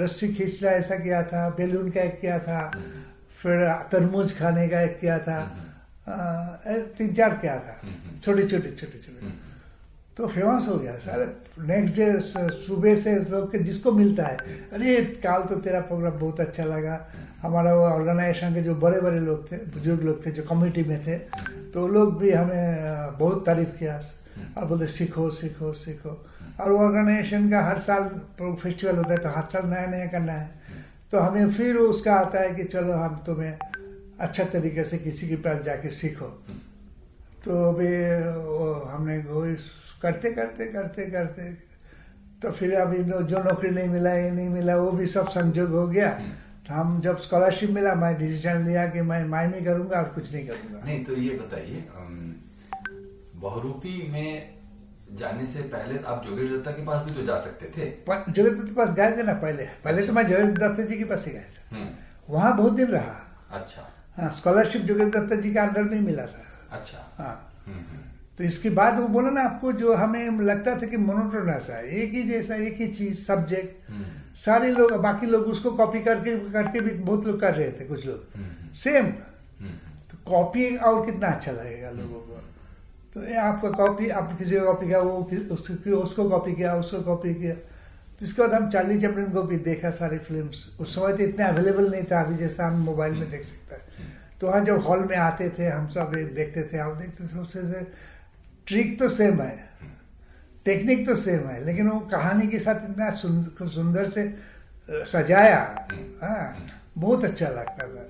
रस्सी खींचना ऐसा किया था, बैलून का एक किया था, फिर तरबूज खाने का एक किया था, 3-4 किया था, छोटे। तो फेमस हो गया सारे। नेक्स्ट डे सुबह से लोग के जिसको मिलता है, अरे काल तो तेरा प्रोग्राम बहुत अच्छा लगा। हमारा वो ऑर्गेनाइजेशन के जो बड़े लोग थे, बुजुर्ग लोग थे जो कमेटी में थे, तो लोग भी हमें बहुत तारीफ किया और बोलते सीखो। और वो ऑर्गेनाइजेशन का हर साल फेस्टिवल होता है, तो हर साल नया करना है। तो हमें फिर उसका आता है कि चलो हम तुम्हें अच्छा तरीके से किसी के पास जाके सीखो। तो अभी हमने करते तो फिर अभी जो नौकरी नहीं मिला, ये नहीं मिला, वो भी सब संजोग हो गया। तो हम जब स्कॉलरशिप मिला, मैं डिसीजन लिया कि मैं माइम ही करूंगा और कुछ नहीं करूंगा। नहीं, तो ये बताइए, बहुरूपी में जाने से पहले आप जोगेश दत्ता के पास भी तो जा सकते थे। जोगेश दत्ता के पास गए थे ना पहले। अच्छा। तो मैं जोगेश दत्ता जी के पास ही गया था, वहाँ बहुत दिन रहा। अच्छा। हाँ, स्कॉलरशिप जोगेश दत्ता जी के अंडर में मिला था। अच्छा। हाँ, तो इसके बाद वो बोला ना आपको, जो हमें लगता था कि मोनोटोनस है, एक ही जैसा, एक ही चीज, सब्जेक्ट, सारे लोग, बाकी लोग उसको कॉपी करके करके भी बहुत लोग कर रहे थे, कुछ लोग सेम। तो कॉपी और कितना अच्छा लगेगा लोगों को। तो ये आपका कॉपी, आप किसी का कॉपी किया, वो उसको कॉपी किया, उसको कॉपी किया। तो इसके बाद हम चार्ली चैपलिन को भी देखा, सारी फिल्म्स। उस समय तो इतना अवेलेबल नहीं था अभी जैसा हम मोबाइल में देख सकते हैं। तो वहाँ जब हॉल में आते थे हम सब देखते थे, आप देखते थे, उससे ट्रिक तो सेम है, टेक्निक तो सेम है, लेकिन वो कहानी के साथ इतना सुंदर से सजाया, हाँ, बहुत अच्छा लगता था।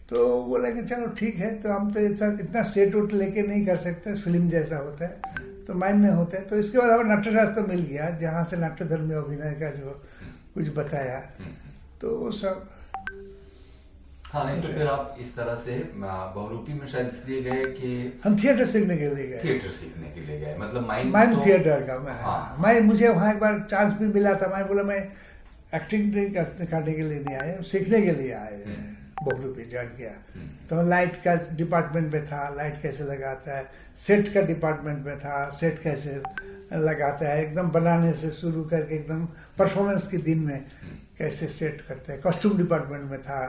तो बोला कि चलो ठीक है, तो हम तो इतना सेट उट लेके नहीं कर सकते, फिल्म जैसा होता है तो माइंड में होता है। तो इसके बाद हमें नाट्यशास्त्र मिल गया, जहाँ से नाट्यधर्मी अभिनय का जो कुछ बताया, तो वो सब। हाँ, नहीं तो फिर आप इस तरह से बहुरूपी में शायद इसलिए गए कि हम थिएटर सीखने के लिए गए। थिएटर सीखने के लिए गए, मतलब माइंड तो, थिएटर का। हाँ। मैं मुझे वहाँ एक बार चांस भी मिला था। मैं बोला मैं एक्टिंग करने के लिए नहीं आए, सीखने के लिए आए। बहुरूपी ज्वाइन किया तो लाइट का डिपार्टमेंट में था, लाइट कैसे लगाता है, सेट का डिपार्टमेंट में था, सेट कैसे लगाता है, एकदम बनाने से शुरू करके एकदम परफॉर्मेंस के दिन में कैसे सेट करते हैं, कॉस्ट्यूम डिपार्टमेंट में था।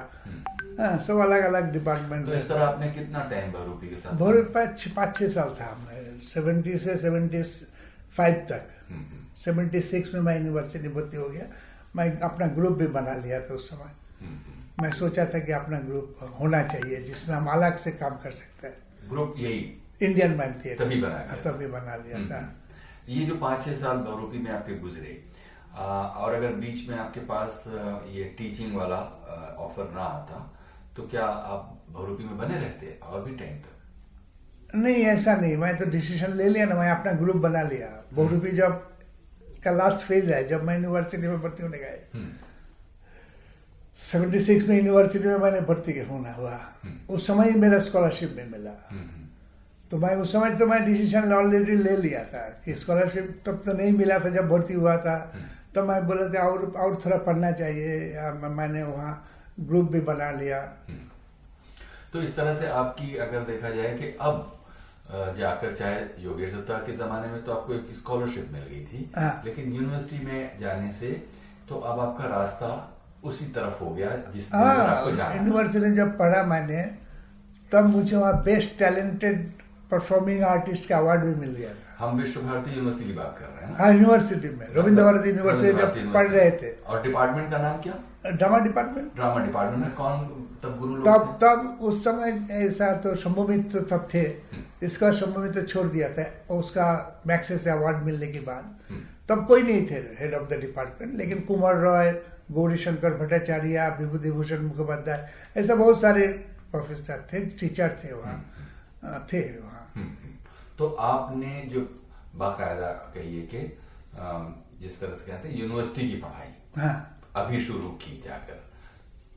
हाँ, सब अलग अलग डिपार्टमेंट। तो इस तरह आपने कितना टाइम बहुरूपी के साथ? बहुरूपी 5-6 साल था मैं, 70 से 75 तक। 76 में मैं यूनिवर्सिटी भर्ती हो गया। मैं अपना ग्रुप भी बना लिया था उस समय। मैं सोचा था कि अपना ग्रुप होना चाहिए जिसमें हम अलग से काम कर सकते हैं। ग्रुप यही इंडियन माइंड थिएटर तभी बना लिया था। ये जो 5-6 साल बहुरूपी में आपके गुजरे, और अगर बीच में आपके पास ये टीचिंग वाला ऑफर ना आता तो क्या आप बहुरूपी में बने रहते और भी टाइम तक? नहीं, ऐसा नहीं। मैं तो डिसीजन ले लिया ना, मैं अपना ग्रुप बना लिया। बहुरूपी जब का लास्ट फेज है, जब मैं यूनिवर्सिटी में भर्ती होने गया 76 में यूनिवर्सिटी में मैंने भर्ती होना हुआ। उस समय ही मेरा स्कॉलरशिप में मिला। तो मैं उस समय तो मैं डिसीजन ऑलरेडी ले लिया था कि स्कॉलरशिप तब तो नहीं मिला था जब भर्ती हुआ था। तो मैं बोला था और थोड़ा पढ़ना चाहिए। मैंने वहाँ ग्रुप भी बना लिया। तो इस तरह से आपकी अगर देखा जाए कि अब जाकर, चाहे योगेश दत्ता के जमाने में तो आपको एक स्कॉलरशिप मिल गई थी, लेकिन यूनिवर्सिटी में जाने से तो अब आपका रास्ता उसी तरफ हो गया जिस आपको जाना। यूनिवर्सिटी जब पढ़ा मैंने, तब मुझे वहाँ बेस्ट टैलेंटेड परफॉर्मिंग आर्टिस्ट का अवार्ड भी मिल गया था। हम विश्व भारती यूनिवर्सिटी की बात कर ररहे हैं ना? हाँ, यूनिवर्सिटी में, रविंद्र भारती यूनिवर्सिटी जब पढ़ रहे थे। और डिपार्टमेंट का नाम क्या? Drama department. ड्रामा डिपार्टमेंट में कौन तब गुरु लोग थे? तब उस समय ऐसा तो शंभुमित तो तब थे। इसका शंभुमित तो छोड़ दिया था उसका मैक्से से अवार्ड मिलने के बाद। तब कोई नहीं थे हेड ऑफ द डिपार्टमेंट, लेकिन कुमार रॉय, गौरी शंकर भट्टाचार्य, विभूति भूषण मुखोपाध्याय, ऐसा बहुत सारे प्रोफेसर थे, टीचर थे वहाँ थे वहाँ। तो आपने जो बाकायदा कहिए कि जिस तरह से कहते हैं यूनिवर्सिटी की पढ़ाई, हाँ, अभी शुरू की जाकर,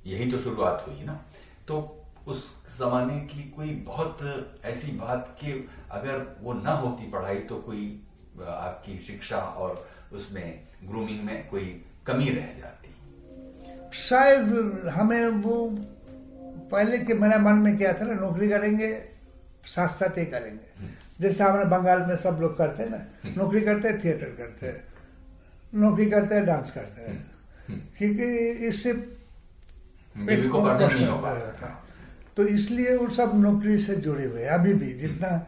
यही तो शुरुआत हुई ना। तो उस जमाने की कोई बहुत ऐसी बात कि अगर वो ना होती पढ़ाई तो कोई आपकी शिक्षा और उसमें ग्रूमिंग में कोई कमी रह जाती? शायद हमें वो पहले के मेरा मन में क्या था ना, नौकरी करेंगे साथ साथ ही करेंगे। जैसे हमारे बंगाल में सब लोग करते हैं ना, नौकरी करते हैं, थिएटर करते हैं, नौकरी करते हैं, डांस करते हैं, क्योंकि इससे बेबी को बर्डन नहीं होगा। तो इसलिए वो सब नौकरी से जुड़े हुए हैं। अभी भी जितना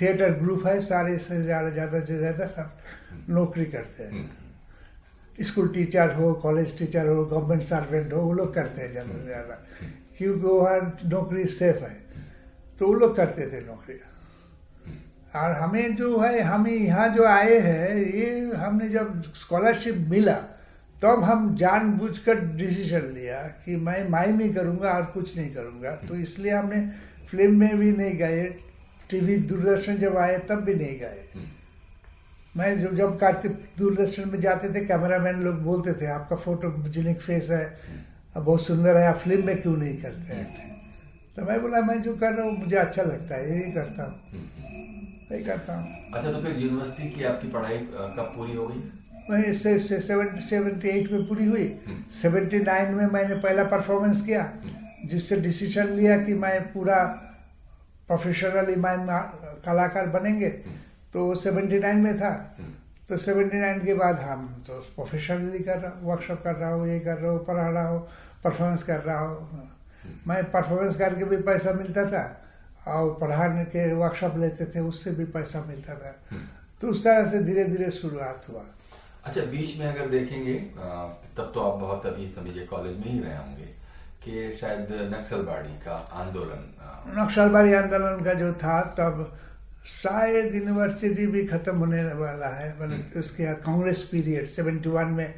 थिएटर ग्रुप है सारे से ज्यादा सब नौकरी करते हैं। स्कूल टीचर हो, कॉलेज टीचर हो, गवर्नमेंट सर्वेंट हो, वो लोग करते हैं ज्यादा से ज्यादा, क्योंकि वहाँ नौकरी सेफ है, तो वो लोग करते थे नौकरी। और हमें जो है, हमें यहाँ जो आए हैं, ये हमने जब स्कॉलरशिप मिला तब हम जानबूझकर डिसीजन लिया कि मैं माइम ही करूँगा और कुछ नहीं करूँगा। तो इसलिए हमने फिल्म में भी नहीं गए, टीवी दूरदर्शन जब आए तब भी नहीं गए। मैं जब कार्तिक दूरदर्शन में जाते थे, कैमरामैन लोग बोलते थे आपका फोटोजेनिक फेस है, बहुत सुंदर है, आप फिल्म में क्यों नहीं करते हैं? तो मैं बोला मैं जो कर रहा हूँ मुझे अच्छा लगता है, यही करता हूँ, यही करता हूँ। अच्छा, तो फिर यूनिवर्सिटी की आपकी पढ़ाई कब पूरी हो गई? मैं 78 में पूरी हुई। 79 में मैंने पहला परफॉर्मेंस किया, जिससे डिसीजन लिया कि मैं पूरा प्रोफेशनली माइम कलाकार बनेंगे। तो 79 में था, तो 79 के बाद हम तो प्रोफेशनली कर रहा हूँ, वर्कशॉप कर रहा हूँ, ये कर रहा हूँ, पढ़ा रहा हूँ, परफॉर्मेंस कर रहा हूँ। मैं परफॉर्मेंस करके भी पैसा मिलता था और पढ़ाने के वर्कशॉप लेते थे, उससे भी पैसा मिलता था। तो उस तरह से धीरे धीरे शुरुआत हुआ। अच्छा, बीच में अगर देखेंगे तब तो आप बहुत अभी समझिए कॉलेज में ही रहे होंगे कि शायद नक्सलबाड़ी का आंदोलन, नक्सलबाड़ी आंदोलन का जो था तब शायद यूनिवर्सिटी भी खत्म होने वाला है, मतलब उसके बाद कांग्रेस पीरियड 71 में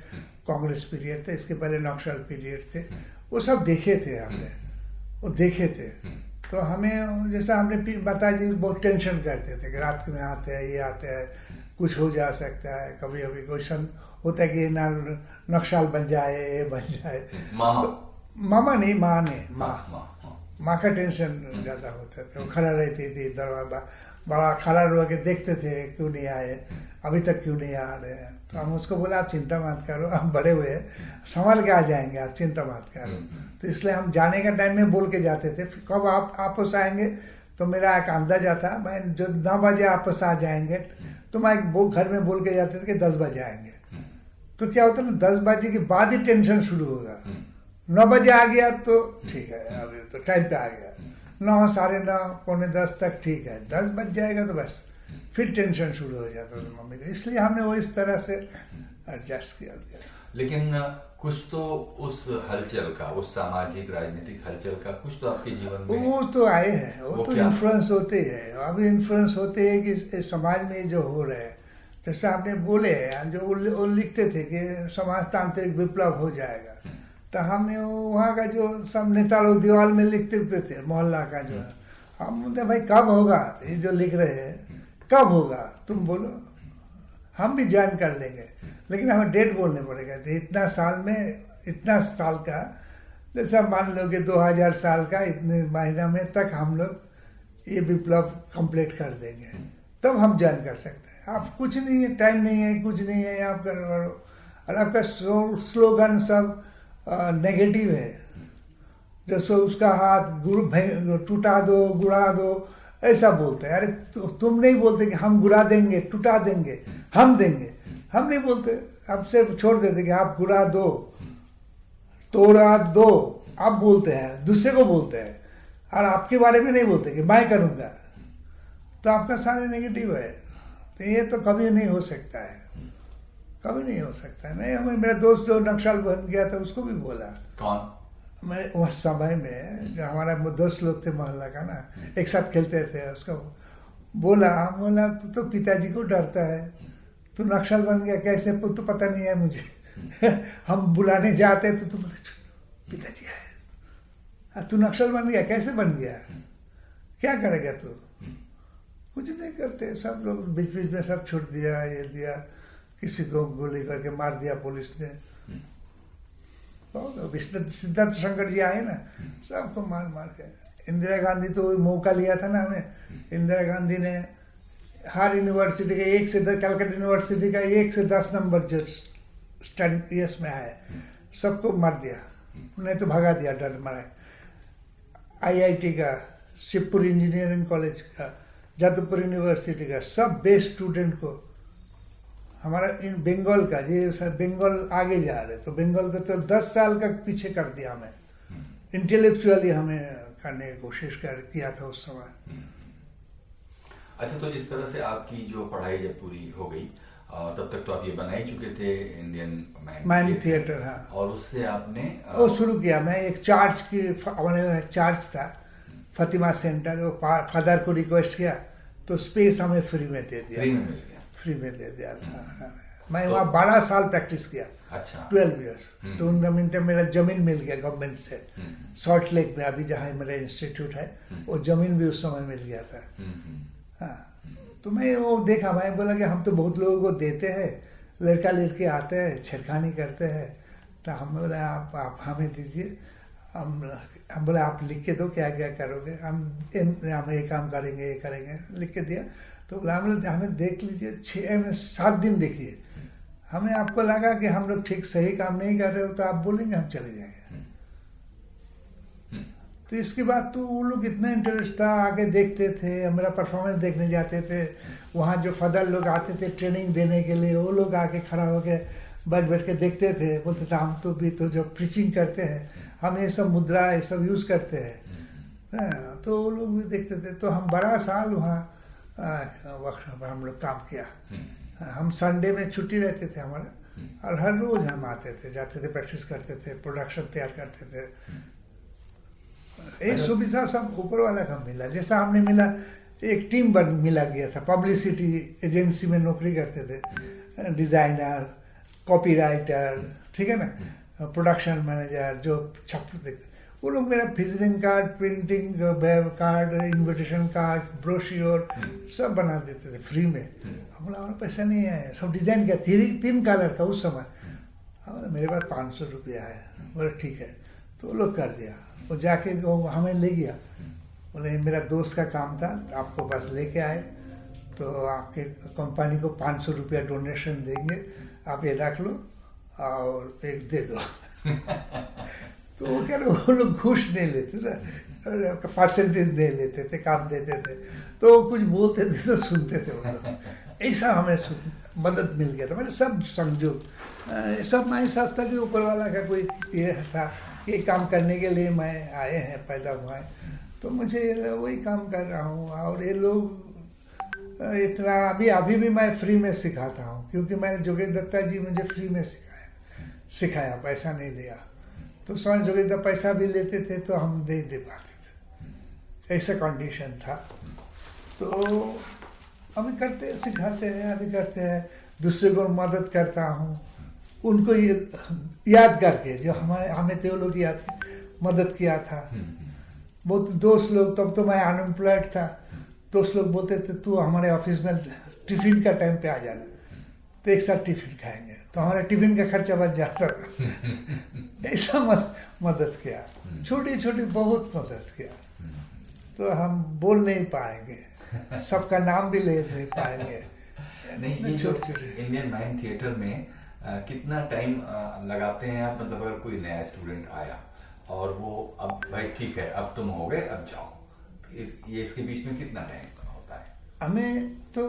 कांग्रेस पीरियड थे, इसके पहले नक्सल पीरियड थे। वो सब देखे थे हमने, वो देखे थे। तो हमें जैसा हमने बताया जी, बहुत टेंशन करते थे कि रात में आते हैं, ये आते हैं, कुछ हो जा सकता है, कभी कभी क्वेश्चन होता है कि ना नक्सल बन जाए, ये बन जाए। मामा नहीं, माँ ने, माँ का टेंशन ज्यादा होता था। वो खड़ा रहती थी दरवाजा, बड़ा खड़ा रह के देखते थे क्यों नहीं आए, अभी तक क्यों नहीं आ रहे हैं। तो हम उसको बोला आप चिंता मत करो, हम बड़े हुए हैं, संभाल के आ जाएंगे, आप चिंता मत करो। तो इसलिए हम जाने का टाइम में बोल के जाते थे, कब आप वापस आएंगे। तो मेरा एक अंदाजा था, मैं जो 9 बजे वापस आ जाएंगे, तो मैं घर में बोल के जाते थे कि 10 बजे आएंगे। तो क्या होता ना, 10 बजे के बाद ही टेंशन शुरू होगा। 9 बजे आ गया तो ठीक है, अभी तो टाइम पे आ गया। 9, 9:30, पौने 10 तक ठीक है, 10 बज जाएगा तो बस फिर टेंशन शुरू हो जाता था मम्मी का। इसलिए हमने वो इस तरह से एडजस्ट किया। लेकिन कुछ तो उस हलचल का, उस सामाजिक राजनीतिक हलचल का कुछ तो आपके जीवन में वो तो आए हैं, वो तो इन्फ्लुएंस होते हैं, अभी इन्फ्लुएंस होते हैं कि समाज में जो हो रहे हैं। जैसे आपने बोले जो वो लिखते थे कि समाजतांत्रिक विप्लव हो जाएगा, तो हमने वहाँ का जो सब नेता लोग दीवार में लिखते थे, मोहल्ला का जो है, हम बोलते भाई कब होगा ये जो लिख रहे हैं, कब होगा तुम बोलो, हम भी ज्वाइन कर लेंगे, लेकिन हमें डेट बोलने पड़ेगा। तो इतना साल में, इतना साल का, जैसा मान लो कि 2000 साल का इतने महीना में तक हम लोग ये विप्लव कंप्लीट कर देंगे, तब हम ज्वाइन कर सकते हैं। आप कुछ नहीं है, टाइम नहीं है, कुछ नहीं है, आप कर, और आपका स्लोगन सब नेगेटिव है। जैसे उसका हाथ टूटा दो, गुड़ा दो, ऐसा बोलते हैं। अरे तुम नहीं बोलते कि हम गुड़ा देंगे, टूटा देंगे, हम देंगे, हम नहीं बोलते। अब सिर्फ छोड़ देते कि आप गुड़ा दो, तोड़ा दो, आप बोलते हैं, दूसरे को बोलते हैं, और आपके बारे में नहीं बोलते कि मैं करूँगा। तो आपका सारे नेगेटिव है। तो ये तो कभी नहीं हो सकता है, कभी नहीं हो सकता है। नहीं, हमें, मेरा दोस्त जो नक्सल बन गया था उसको भी बोला। कौन? मैं उस समय में जो हमारा दोस्त लोग थे मोहल्ला का ना, एक साथ खेलते थे, उसको बोला तू तो पिताजी को डरता है, तू नक्सल बन गया कैसे, तो पता नहीं है मुझे। हम बुलाने जाते तो तू बोले पिताजी आए, तू नक्सल बन गया, कैसे बन गया, क्या करेगा तू? कुछ नहीं करते, सब लोग बीच बीच में सब छोड़ दिया, ये दिया, किसी को गोली करके मार दिया पुलिस ने। सिद्धार्थ शंकर जी आए ना, सबको मार मार के। इंदिरा गांधी तो मौका लिया था ना हमें, इंदिरा गांधी ने हर यूनिवर्सिटी के 1 से 10, कलकत्ता यूनिवर्सिटी का 1 से 10 नंबर जो स्टैंडर्स में आए, सबको मार दिया, नहीं तो भगा दिया, डर मारे। IIT का, शिवपुर इंजीनियरिंग कॉलेज का, जादवपुर यूनिवर्सिटी का, सब बेस्ट स्टूडेंट को, हमारा इन बंगाल का, ये बंगाल आगे जा रहे, तो बंगाल को तो 10 साल का पीछे कर दिया हमें। इंटेलेक्चुअली हमें करने की कोशिश किया था उस समय। अच्छा, तो इस तरह से आपकी जो पढ़ाई जब पूरी हो गई, तब तक तो आप ये बना ही चुके थे इंडियन माइम थिएटर। हाँ, और उससे आपने वो शुरू किया। मैं एक चार्ज की, हमारे चार्ज था फतिमा सेंटर, वो फादर को रिक्वेस्ट किया तो स्पेस हमें फ्री में दे दिया, फ्री में दे दिया। मैं वहाँ 12 साल प्रैक्टिस किया। अच्छा, 12 ईयर्स। तो उनका मिनट मेरा जमीन मिल गया गवर्नमेंट से, सॉल्ट लेक में, अभी जहाँ मेरा इंस्टीट्यूट है, वो जमीन भी उस समय मिल गया था। हाँ, तो मैं वो देखा, मैं बोला कि हम तो बहुत लोगों को देते हैं, लड़का लड़के आते हैं, छेड़खानी करते हैं, तो हम बोला आप हमें दीजिए। हम बोले आप लिख के दो, क्या क्या करोगे, हम ये काम करेंगे, ये करेंगे, लिख के दिया। तो बोला हमें देख लीजिए, 7 दिन देखिए, हमें आपको लगा कि हम लोग ठीक सही काम नहीं कर रहे हो तो आप बोलेंगे, हम चले जाएंगे। तो इसके बाद तो वो लोग इतना इंटरेस्ट था, आगे देखते थे, मेरा परफॉर्मेंस देखने जाते थे। वहाँ जो फादर लोग आते थे ट्रेनिंग देने के लिए, वो लोग आके खड़ा होके बैठ के देखते थे, बोलते थे हम तो भी तो जो प्रीचिंग करते हैं, हम ये सब मुद्रा ये सब यूज़ करते हैं। तो वो लोग भी देखते थे। तो हम 12 साल वहाँ वर्कशॉप हम लोग काम किया। हम संडे में छुट्टी रहते थे हमारा, और हर रोज हम आते थे, जाते थे, प्रैक्टिस करते थे, प्रोडक्शन तैयार करते थे। एक सुविधा सब ऊपर वाला का मिला। जैसा हमने मिला, एक टीम मिला गया था। पब्लिसिटी एजेंसी में नौकरी करते थे, डिजाइनर, कॉपीराइटर, ठीक है ना, प्रोडक्शन मैनेजर, जो छप देखते, वो लोग मेरा visiting card, printing web card, invitation card, brochure सब बना देते थे फ्री में। हम बोला हमारा पैसा नहीं है, सब डिजाइन किया, 3 कलर का उस समय। हमारा मेरे पास 500 रुपया है। बोले ठीक है, तो वो लोग कर दिया। वो जाके वो हमें ले गया, बोले मेरा दोस्त का काम था, आपको बस लेके आए, तो आपके कंपनी को 500 रुपया डोनेशन देंगे, आप ये रख लो और एक दे दो। तो वो क्या, वो लोग घूस नहीं लेते थे, परसेंटेज दे लेते थे, काम देते थे। तो कुछ बोलते थे तो सुनते थे वो लोग। ऐसा हमें मदद मिल गया था। मैंने सब समझो, सब मैं समझता कि ऊपर वाला का कोई ये था, ये काम करने के लिए मैं आए हैं, पैदा हुआ है, तो मुझे वही काम कर रहा हूँ। और ये लोग इतना अभी भी मैं फ्री में सिखाता हूँ, क्योंकि मैंने जोगेश दत्ता जी मुझे फ्री में सिखाया, पैसा नहीं लिया। तो समझ जोगेश दत्ता पैसा भी लेते थे तो हम दे पाते थे, ऐसा कंडीशन था। तो अभी करते हैं, सिखाते हैं, अभी करते हैं, दूसरे को मदद करता हूँ, उनको याद करके, जो हमें तो लोग मदद किया था। बहुत दोस्त लोग, तब तो मैं अनएम्प्लॉयड था, दोस्त लोग बोलते थे तू हमारे ऑफिस में टिफिन का टाइम पे आ जाना, तो एक साथ टिफिन खाएंगे, तो हमारा टिफिन का खर्चा बच जाता था। ऐसा मदद किया, छोटी छोटी बहुत मदद किया। तो हम बोल नहीं पाएंगे, सबका नाम भी ले नहीं पाएंगे। नहीं, ये जो इंडियन माइम थिएटर में कितना टाइम लगाते हैं आप? मतलब अगर कोई नया स्टूडेंट आया और वो अब भाई ठीक है अब तुम हो गए अब जाओ, ये इसके बीच में कितना टाइम होता है? हमें तो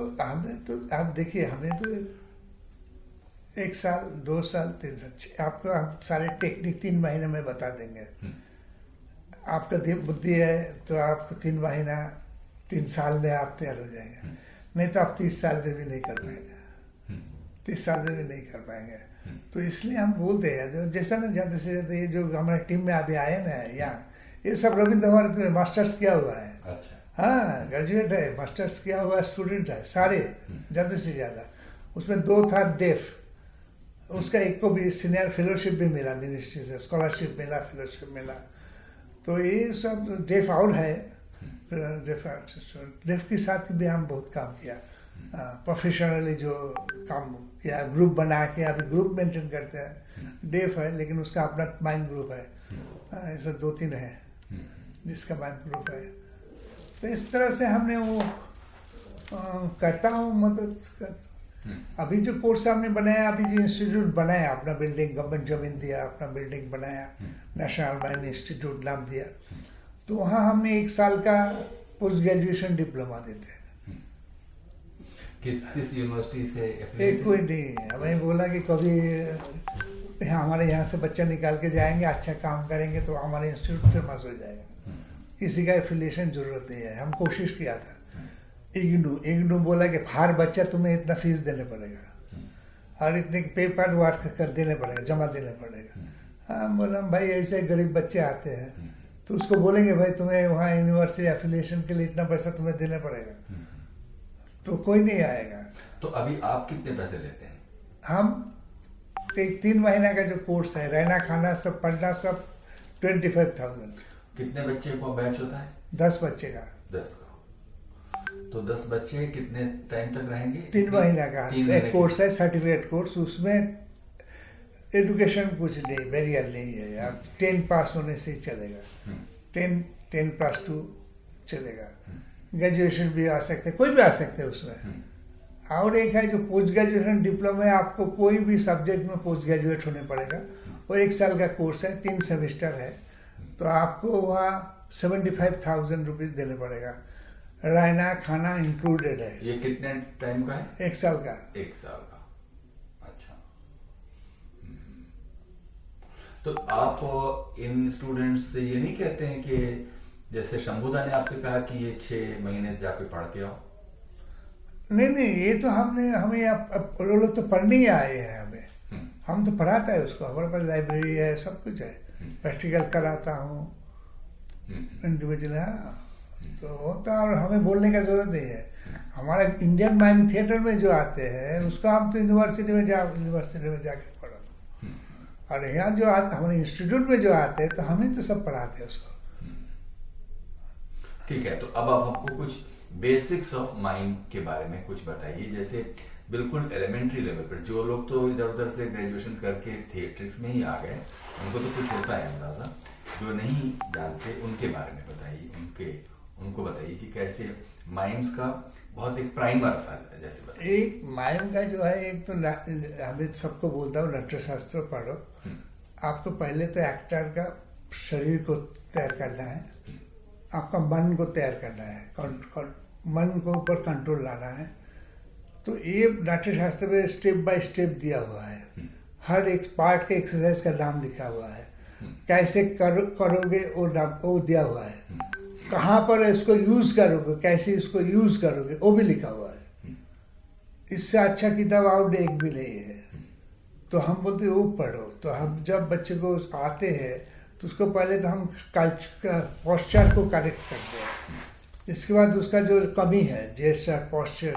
आप देखिए, हमें तो 1 साल 2 साल 3 साल, आपको हम सारे टेक्निक 3 महीने में बता देंगे। आपका बुद्धि है तो आपको 3 महीना 3 साल में आप तैयार हो जाएंगे, नहीं तो आप 30 साल में भी नहीं कर पाएंगे, 30 साल में भी नहीं कर पाएंगे। तो इसलिए हम बोलते हैं, जैसा ना ज़्यादा से ज़्यादा ये जो हमारे टीम में अभी आए ना यहाँ, ये सब रविंद्र हमारे में मास्टर्स किया हुआ है। अच्छा। हाँ, ग्रेजुएट है, मास्टर्स किया हुआ स्टूडेंट है सारे, ज़्यादा से ज़्यादा। उसमें 2 था डेफ, उसका एक को भी सीनियर फेलोशिप भी मिला, मिनिस्ट्री से स्कॉलरशिप मिला, फेलोशिप मिला। तो ये सब डेफ और है, डेफ के साथ भी हम बहुत काम किया, प्रोफेशनली जो काम किया, ग्रुप बना के, अभी ग्रुप मेंटेन करते हैं। डेफ है लेकिन उसका अपना माइंड ग्रुप है, ऐसा 2-3 है जिसका माइंड ग्रुप है। तो इस तरह से हमने वो करता हूँ, मदद कर। अभी जो कोर्स हमने बनाया, अभी जो इंस्टीट्यूट बनाया, अपना बिल्डिंग, गवर्नमेंट जमीन दिया, अपना बिल्डिंग बनाया, नेशनल माइम इंस्टीट्यूट नाम दिया, तो वहाँ हमें 1 साल का पोस्ट ग्रेजुएशन डिप्लोमा देते हैं। किस यूनिवर्सिटी से? एक कोई नहीं, हमें बोला कि कभी हमारे यहाँ से बच्चा निकाल के जाएंगे, अच्छा काम करेंगे तो हमारे इंस्टीट्यूट फेमस हो जाएगा, किसी का एफिलिएशन जरूरत नहीं है। हम कोशिश किया था, इग्नू बोला कि हर बच्चा तुम्हें इतना फीस देने पड़ेगा और इतने पेपर वर्क कर देने पड़ेगा, जमा देने पड़ेगा। हम बोला भाई ऐसे गरीब बच्चे आते हैं, तो उसको बोलेंगे भाई तुम्हें वहाँ यूनिवर्सिटी एफिलिएशन के लिए इतना पैसा तुम्हें देना पड़ेगा, तो कोई नहीं आएगा। तो अभी आप कितने पैसे लेते हैं? हम एक 3 महीना का जो कोर्स है, रहना खाना सब पढ़ना सब 25,000। कितने बच्चे को बैच होता है? 10 बच्चे का। 10 का। तो 10 बच्चे कितने टाइम तक रहेंगे? 3 महीना का एक कोर्स है, सर्टिफिकेट कोर्स। उसमें एजुकेशन कुछ नहीं, बैरियर नहीं है, आप 10 पास होने से ही चलेगा, 10+2 चलेगा। ग्रेजुएशन भी आ सकते, कोई भी आ सकते हैं उसमें। और एक है जो पोस्ट ग्रेजुएशन डिप्लोमा है, आपको कोई भी सब्जेक्ट में पोस्ट ग्रेजुएट होने पड़ेगा। वो 1 साल का कोर्स है, 3 सेमेस्टर है, तो आपको वहाँ 75,000 रुपीज देने पड़ेगा। रहना खाना इंक्लूडेड है। ये कितने टाइम का है? 1 साल का। 1 साल का। अच्छा। तो आप इन स्टूडेंट्स से ये नहीं कहते हैं कि जैसे शंभुदा ने आपसे कहा कि ये 6 महीने जाके पढ़ के आओ? नहीं, ये तो हमें अब वो लोग तो पढ़ने ही आए हैं हमें। हम तो पढ़ाता है उसको, हमारे पास लाइब्रेरी है, सब कुछ है, प्रैक्टिकल कराता हूँ इंडिविजुअल। हाँ, तो होता है और हमें बोलने का जरूरत नहीं है। हमारा इंडियन माइम थिएटर में जो आते हैं उसको हम तो यूनिवर्सिटी में जाके पढ़ो, और यहाँ जो आते हमारे इंस्टीट्यूट में जो आते हैं तो हम ही तो सब पढ़ाते हैं उसको। ठीक है, तो अब आप हमको कुछ बेसिक्स ऑफ माइम के बारे में कुछ बताइए। जैसे बिल्कुल एलिमेंट्री लेवल पर जो लोग तो इधर उधर से ग्रेजुएशन करके थिएट्रिक्स में ही आ गए, उनको तो कुछ होता है अंदाजा, जो नहीं जानते उनके बारे में बताइए, उनको बताइए कि कैसे माइम्स का बहुत एक प्राइमर सा जैसे बताइए। एक माइम का जो है, एक तो हमें सबको बोलता हूँ नाट्यशास्त्र पढ़ो। आपको पहले तो एक्टर का शरीर को तैयार करना है, आपका मन को तैयार करना है, मन को ऊपर कंट्रोल लाना है। तो ये नाट्यशास्त्र में स्टेप बाय स्टेप दिया हुआ है, हर एक पार्ट के एक्सरसाइज का नाम लिखा हुआ है, कैसे करोगे वो दिया हुआ है, कहाँ पर इसको यूज करोगे, कैसे इसको यूज करोगे वो भी लिखा हुआ है। इससे अच्छा किताब आउट एक भी नहीं है। तो हम बोलते वो पढ़ो। तो हम जब बच्चे को आते हैं तो उसको पहले तो हम पोस्चर को करेक्ट करते हैं, इसके बाद उसका जो कमी है जेस्चर पोस्चर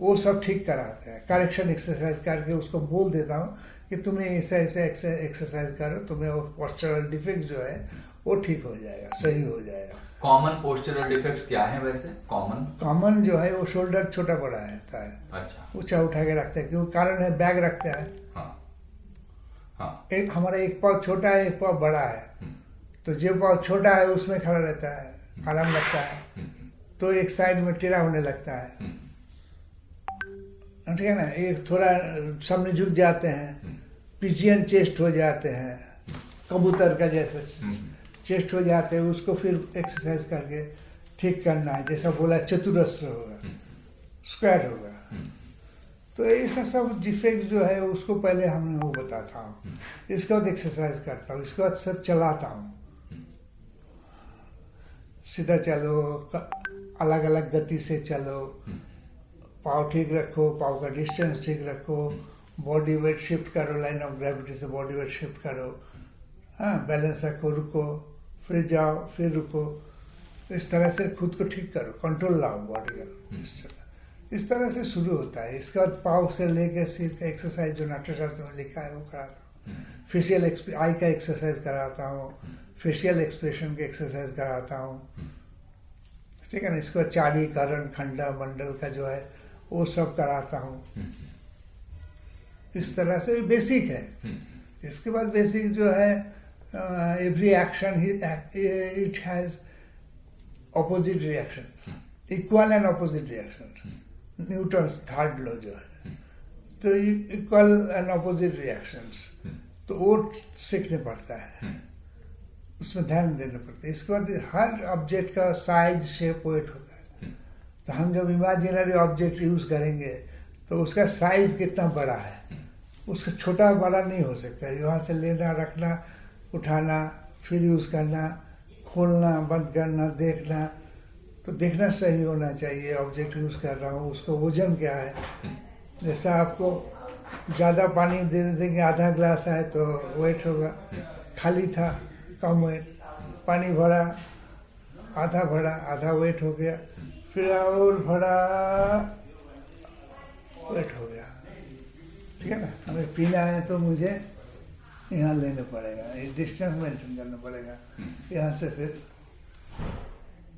वो सब ठीक कराते हैं। करेक्शन एक्सरसाइज करके उसको बोल देता हूँ कि तुम्हें ऐसे एक्सरसाइज करो, तुम्हें वो पोस्चरल डिफेक्ट जो है वो ठीक हो जाएगा, सही हो जाएगा। कॉमन पोस्चरल डिफेक्ट्स क्या है वैसे? कॉमन जो है वो शोल्डर छोटा बड़ा रहता है, अच्छा, ऊंचा उठा के रखते हैं, क्योंकि कारण है बैग रखते हैं। हाँ। एक हमारा एक पाँव छोटा है, एक पाँव बड़ा है, तो जो पाँव छोटा है उसमें खड़ा रहता है, आराम लगता है, तो एक साइड में टेढ़ा होने लगता है, ठीक है ना। एक थोड़ा सामने झुक जाते हैं, पिजियन चेस्ट हो जाते हैं, कबूतर का जैसे चेस्ट हो जाते हैं, उसको फिर एक्सरसाइज करके ठीक करना है। जैसा बोला चतुरस्र होगा, स्क्वायर होगा। तो ऐसा सब डिफेक्ट जो है उसको पहले हमने वो बताता हूँ, इसके बाद एक्सरसाइज करता हूँ, इसके बाद सब चलाता हूँ। सीधा चलो, अलग अलग गति से चलो, पाँव ठीक रखो, पाँव का डिस्टेंस ठीक रखो, बॉडी वेट शिफ्ट करो, लाइन ऑफ ग्रेविटी से बॉडी वेट शिफ्ट करो, हाँ, बैलेंस रखो, रुको, फिर जाओ, फिर रुको। इस तरह से खुद को ठीक करो, कंट्रोल लाओ बॉडी का। इस तरह से शुरू होता है। इसके बाद पाँव से लेकर सिर का एक्सरसाइज जो नाट्यशास्त्र में लिखा है वो कराता हूँ। फेशियल आई का एक्सरसाइज कराता हूँ, फेशियल एक्सप्रेशन के एक्सरसाइज कराता हूँ, ठीक है ना। इसके बाद चारी, करण, खंडा, मंडल का जो है वो सब कराता हूँ। इस तरह से बेसिक है। इसके बाद बेसिक जो है every action it has opposite reaction, equal and opposite reaction. Newton's third law जो है, तो इक्वल एंड ऑपोजिट रिएक्शंस, तो वो सीखने पड़ता है, उसमें ध्यान देना पड़ता है। इसके बाद हर ऑब्जेक्ट का साइज, शेप, वेट होता है। तो हम जब इमेजिनरी ऑब्जेक्ट यूज करेंगे तो उसका साइज कितना बड़ा है, उसका छोटा बड़ा नहीं हो सकता है। यहाँ से लेना, रखना, उठाना, फिर यूज करना, खोलना, बंद करना, देखना, तो देखना सही होना चाहिए। ऑब्जेक्ट यूज कर रहा हूँ, उसका वजन क्या है। जैसा आपको ज़्यादा पानी दे देंगे, आधा ग्लास है तो वेट होगा, खाली था कम वेट, पानी भरा, आधा वेट हो गया, फिर और भरा, वेट हो गया, ठीक है ना। हमें पीना है तो मुझे यहाँ लेना पड़ेगा, एक डिस्टेंस मेंटेन करना पड़ेगा, यहाँ से फिर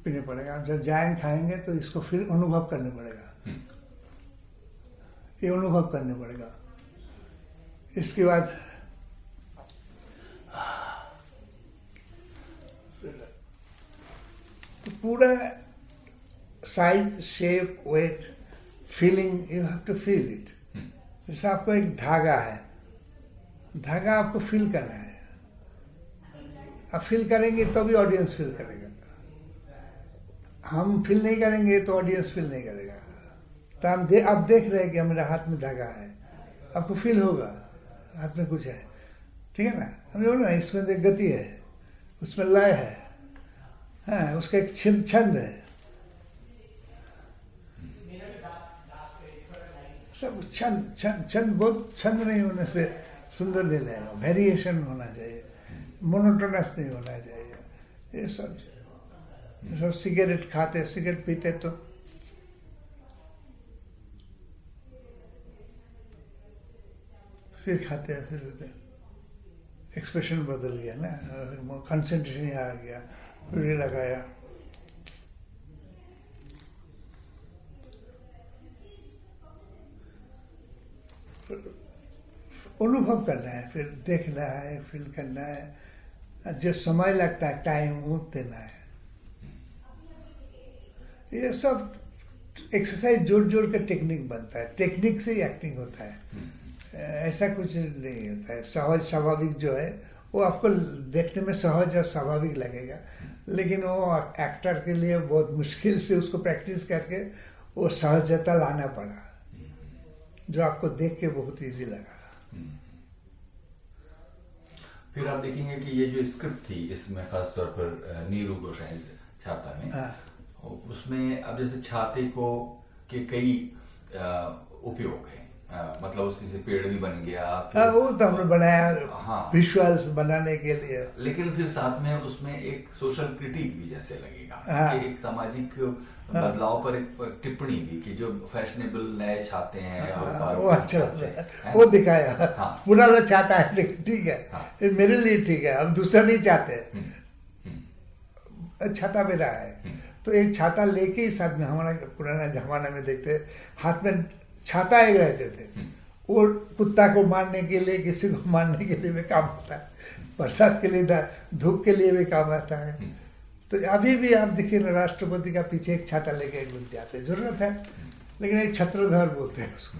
पीने पड़ेगा। जब जाएंगे खाएंगे तो इसको फिर अनुभव करना पड़ेगा, ये अनुभव करना पड़ेगा। इसके बाद तो पूरा size, shape, weight, feeling, you have to feel it. जैसे आपको एक धागा है, धागा आपको फील करना है, आप फील करेंगे तो भी ऑडियंस फील करेगा। हम फील नहीं करेंगे तो ऑडियंस फील नहीं करेगा। तो आप देख रहे हैं कि मेरा हाथ में धागा है, आपको फील होगा हाथ में कुछ है, ठीक है ना। हम बोलो ना इसमें एक गति है, उसमें लय है, हाँ, उसका एक छंद है, सब छंद बहुत छंद नहीं होने से सुंदर नहीं लगेगा, वेरिएशन होना चाहिए, मोनोटोनस नहीं होना चाहिए। ये सब सिगरेट खाते सिगरेट पीते तो फिर खाते हैं, फिर होते एक्सप्रेशन बदल गया ना, कंसंट्रेशन आ गया, फिर लगाया। अनुभव करना है, फिर देखना है, फील करना है, जो समय लगता है टाइम वो देना है। ये सब एक्सरसाइज जोड़ जोड़ कर टेक्निक बनता है, टेक्निक से ही एक्टिंग होता है, ऐसा कुछ नहीं होता है। सहज स्वाभाविक जो है वो आपको देखने में सहज और स्वाभाविक लगेगा, लेकिन वो एक्टर के लिए बहुत मुश्किल से उसको प्रैक्टिस करके वो सहजता लाना पड़ा, जो आपको देख के बहुत इजी लगा। फिर आप देखेंगे कि ये जो स्क्रिप्ट थी इसमें खासतौर पर नीरू गोसाई छाता में, उसमें अब जैसे छाते को के कई उपयोग है, मतलब उससे से पेड़ भी बन गया, वो तो हमने बनाया, हाँ, विजुअल्स बनाने के लिए। लेकिन फिर साथ में उसमें एक सोशल क्रिटिक भी जैसे लगेगा, हाँ, कि एक सामाजिक बदलाव पर एक टिप्पणी भी कि जो फैशनेबल नए छाते हैं और वो अच्छा लगता है, वो दिखाया। हाँ, पुराना चाहता है लेकिन ठीक है, हाँ, मेरे लिए ठीक है, अब दूसरा नहीं चाहते, छाता मेरा है। तो एक छाता लेके ही साथ में, हमारा पुराना जमाना में देखते हाथ में छाता एक रहते थे, वो कुत्ता को मारने के लिए, किसी को मारने के लिए भी काम आता है, बरसात के लिए, धूप के लिए भी काम आता है। तो अभी भी आप देखिए ना, राष्ट्रपति का पीछे एक छाता लेके घूम जाते हैं, जरूरत है, लेकिन एक छत्रधर बोलते हैं उसको,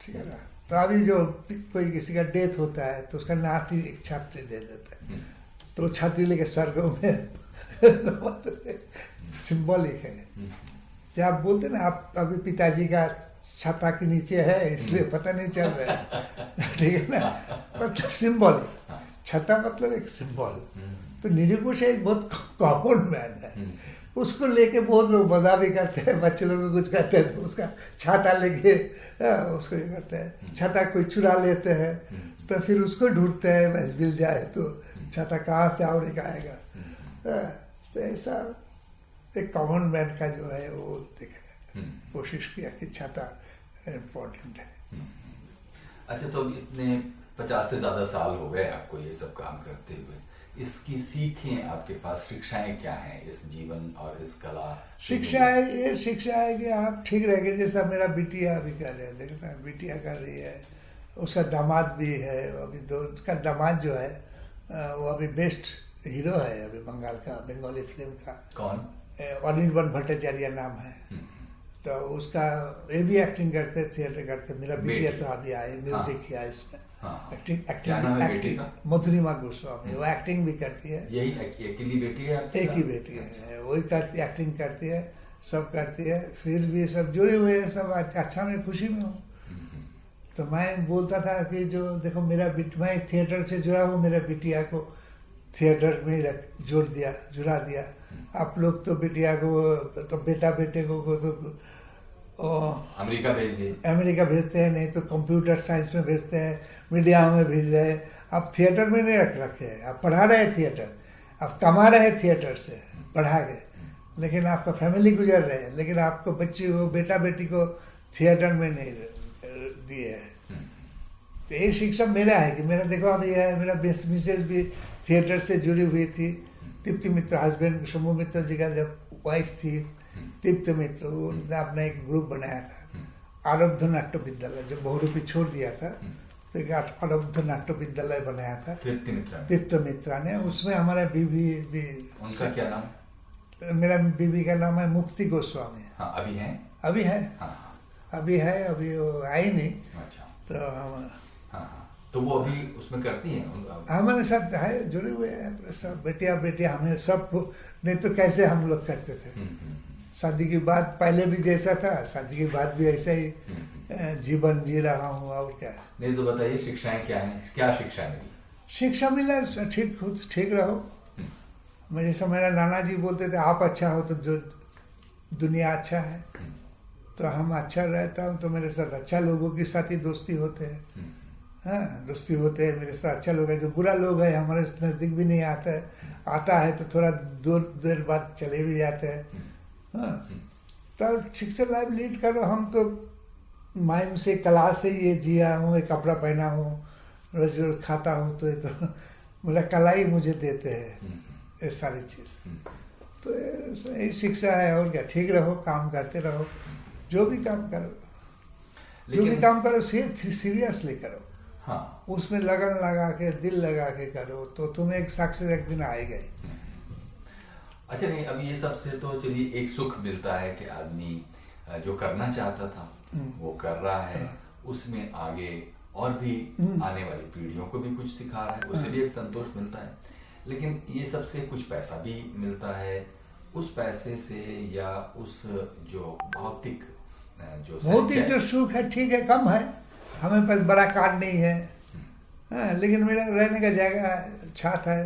ठीक है ना। तो अभी जो कोई किसी का डेथ होता है तो उसका नाती एक छात्री दे देता है, तो वो छात्री लेके स्वर्ग में सिंबॉलिक है। जब आप बोलते ना, आप अभी पिताजी का छाता के नीचे है इसलिए पता नहीं चल रहा है, ठीक है ना, मतलब सिंबॉलिक, छाता मतलब एक सिंबल। तो नीरू गोसाई एक बहुत कॉमन मैन है, उसको लेके बहुत लोग मजा भी करते हैं, बच्चे लोग कुछ कहते हैं तो उसका छाता लेके उसको ये करते हैं। छाता कोई चुरा लेते हैं तो फिर उसको ढूंढते हैं, मिल जाए तो छाता कहाँ से और एक आएगा। तो ऐसा एक कॉमन मैन का जो है वो देखा, कोशिश किया कि छाता इम्पोर्टेंट है। अच्छा, तो इतने 50 से ज्यादा साल हो गए आपको ये सब काम करते हुए, इसकी सीखें आपके पास, शिक्षाएं क्या हैं इस जीवन और इस कला? शिक्षा है कि आप ठीक रहेंगे। जैसा मेरा बिटिया अभी कर रहे हैं, देखता है बिटिया कर रही है, उसका दामाद भी है अभी, दो उसका दामाद जो है वो अभी बेस्ट हीरो है अभी बंगाल का, बंगाली फिल्म का। कौन? अनिर्बन भट्टाचार्य नाम है। तो उसका ये भी एक्टिंग करते, थिएटर करते। मेरा बिटिया तो अभी आए, म्यूजिक किया इसमें, एक्टिंग मधुरिमा गोस्वामी, वो एक्टिंग भी करती है। यही अकेली बेटी है? एक ही बेटी है, वही करती, एक्टिंग करती है, सब करती है। फिर भी सब जुड़े हुए हैं, सब अच्छा में खुशी में हूँ। तो मैं बोलता था कि जो देखो मेरा मैं थिएटर से जुड़ा हूँ, मेरा बिटिया को थिएटर में जुड़ा दिया। आप लोग तो बिटिया को तो बेटा बेटे को तो अमेरिका भेज दिए, अमेरिका भेजते हैं, नहीं तो कंप्यूटर साइंस में भेजते हैं, मीडिया में भेज रहे हैं। आप थिएटर में नहीं रखे हैं, आप पढ़ा रहे हैं थिएटर, आप कमा रहे हैं थिएटर से पढ़ा के, लेकिन आपका फैमिली गुजर रहे हैं, लेकिन आपको बच्ची को बेटा बेटी को थिएटर में नहीं दिए है। तो ये शिक्षा मेरा है कि मेरा देखो अभी है, मेरा मिसेज भी थिएटर से जुड़ी हुई थी। तृप्ति मित्र हस्बैंड शंभू मित्र जी का जब वाइफ थी तृप्ति मित्र, उन्होंने अपना एक ग्रुप बनाया था आरब्ध नाट्य विद्यालय, जो बहुरूपी छोड़ दिया था तो एक आरब्ध नाट्य विद्यालय बनाया था तृप्ति मित्रा ने। उसमें हमारा बीबी भी, उनका क्या नाम? मेरा बीबी का नाम है मुक्ति गोस्वामी। हाँ, अभी है? अभी है, हाँ, अभी है, अभी वो आई नहीं। अच्छा। तो तो वो अभी उसमें करती हैं हमारे साथ है, जुड़े हुए हैं सब, बेटिया हमें सब, नहीं तो कैसे हम लोग करते थे। शादी के बाद पहले भी जैसा था, शादी के बाद भी ऐसा ही जीवन जी रहा हूँ, और क्या। नहीं तो बताइए शिक्षाएं क्या हैं, क्या शिक्षा मिली? शिक्षा मिला ठीक रहो। मैं जैसा मेरा नाना जी बोलते थे, आप अच्छा हो तो जो दुनिया अच्छा है, तो हम अच्छा रहता हूँ तो मेरे साथ अच्छा लोगों के साथ ही दोस्ती होते हैं। हाँ, दोस्ती होते हैं मेरे साथ अच्छा लोग है। जो बुरा लोग है हमारे नज़दीक भी नहीं आता है तो थोड़ा देर बाद चले भी जाते हैं। हाँ, तो शिक्षा लाइफ लीड करो। हम तो माइम से कला से ये जिया हूँ, एक कपड़ा पहना हूँ, रोज रोज खाता हूँ, तो ये तो मेरा कला ही मुझे देते हैं ये सारी चीज़। तो यही शिक्षा है, और क्या। ठीक रहो, काम करते रहो, जो भी काम करो, जो भी काम करो सीरियसली करो। हाँ, उसमें लगन लगा के, दिल लगा के करो, तो तुम्हें एक सक्सेस एक दिन आएगा ही। अच्छा, नहीं अब ये सब से तो चलिए एक सुख मिलता है कि आदमी जो करना चाहता था वो कर रहा है, उसमें आगे और भी आने वाली पीढ़ियों को भी कुछ सिखा रहा है, उससे भी एक संतोष मिलता है। लेकिन ये सबसे कुछ पैसा भी मिलता है। उस पैसे से या उस जो भौतिक जो सुख है, ठीक है, कम है, हमें पास बड़ा कार नहीं है। हाँ, लेकिन मेरा रहने का जगह छत है,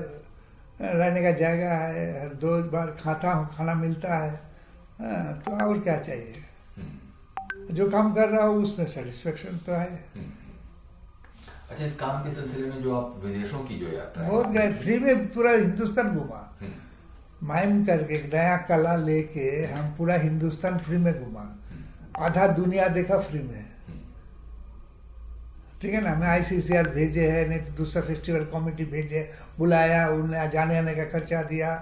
रहने का जगह है, हर 2 बार खाता हूँ, खाना मिलता है। हाँ, तो और क्या चाहिए। जो काम कर रहा हूँ उसमें सेटिस्फेक्शन तो है। अच्छा, इस काम के सिलसिले में जो आप विदेशों की जो यात्रा बहुत गए, फ्री में पूरा हिंदुस्तान घुमा। माइम करके एक नया कला लेके हम पूरा हिंदुस्तान फ्री में घुमा, आधा दुनिया देखा फ्री में। ठीक है ना। हमें ICCR भेजे है, नहीं तो दूसरा फेस्टिवल कमेटी भेजे, बुलाया, उन्हें जाने आने का खर्चा दिया,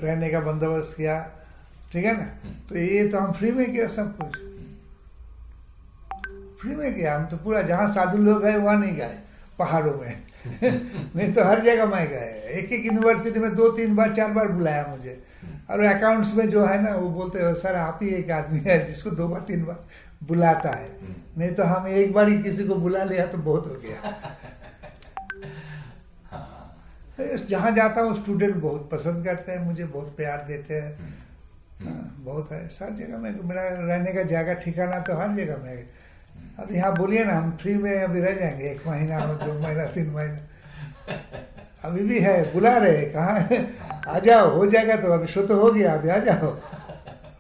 रहने का बंदोबस्त किया। ठीक है ना। तो ये तो हम फ्री में किया, सब कुछ फ्री में किया। हम तो पूरा जहाँ साधु लोग गए वहाँ नहीं गए, पहाड़ों में नहीं तो हर जगह मैं गए। एक यूनिवर्सिटी में 2, 3 बार 4 बार बुलाया मुझे। और अकाउंट्स में जो है ना, वो बोलते हैं सर आप ही एक आदमी है जिसको 2 बार 3 बार बुलाता है, नहीं तो हम एक बार ही किसी को बुला लिया तो बहुत हो गया। जहाँ जाता हूँ स्टूडेंट बहुत पसंद करते हैं मुझे, बहुत प्यार देते हैं। बहुत है, हर जगह में मेरा रहने का जगह ठिकाना तो हर जगह में है। अब यहाँ बोलिए ना, हम फ्री में अभी रह जाएंगे 1 महीना, 2 महीना, 3 महीना, अभी भी है, बुला रहे, कहाँ है, आ जाओ, हो जाएगा तो अभी शो तो हो गया, अभी आ जाओ,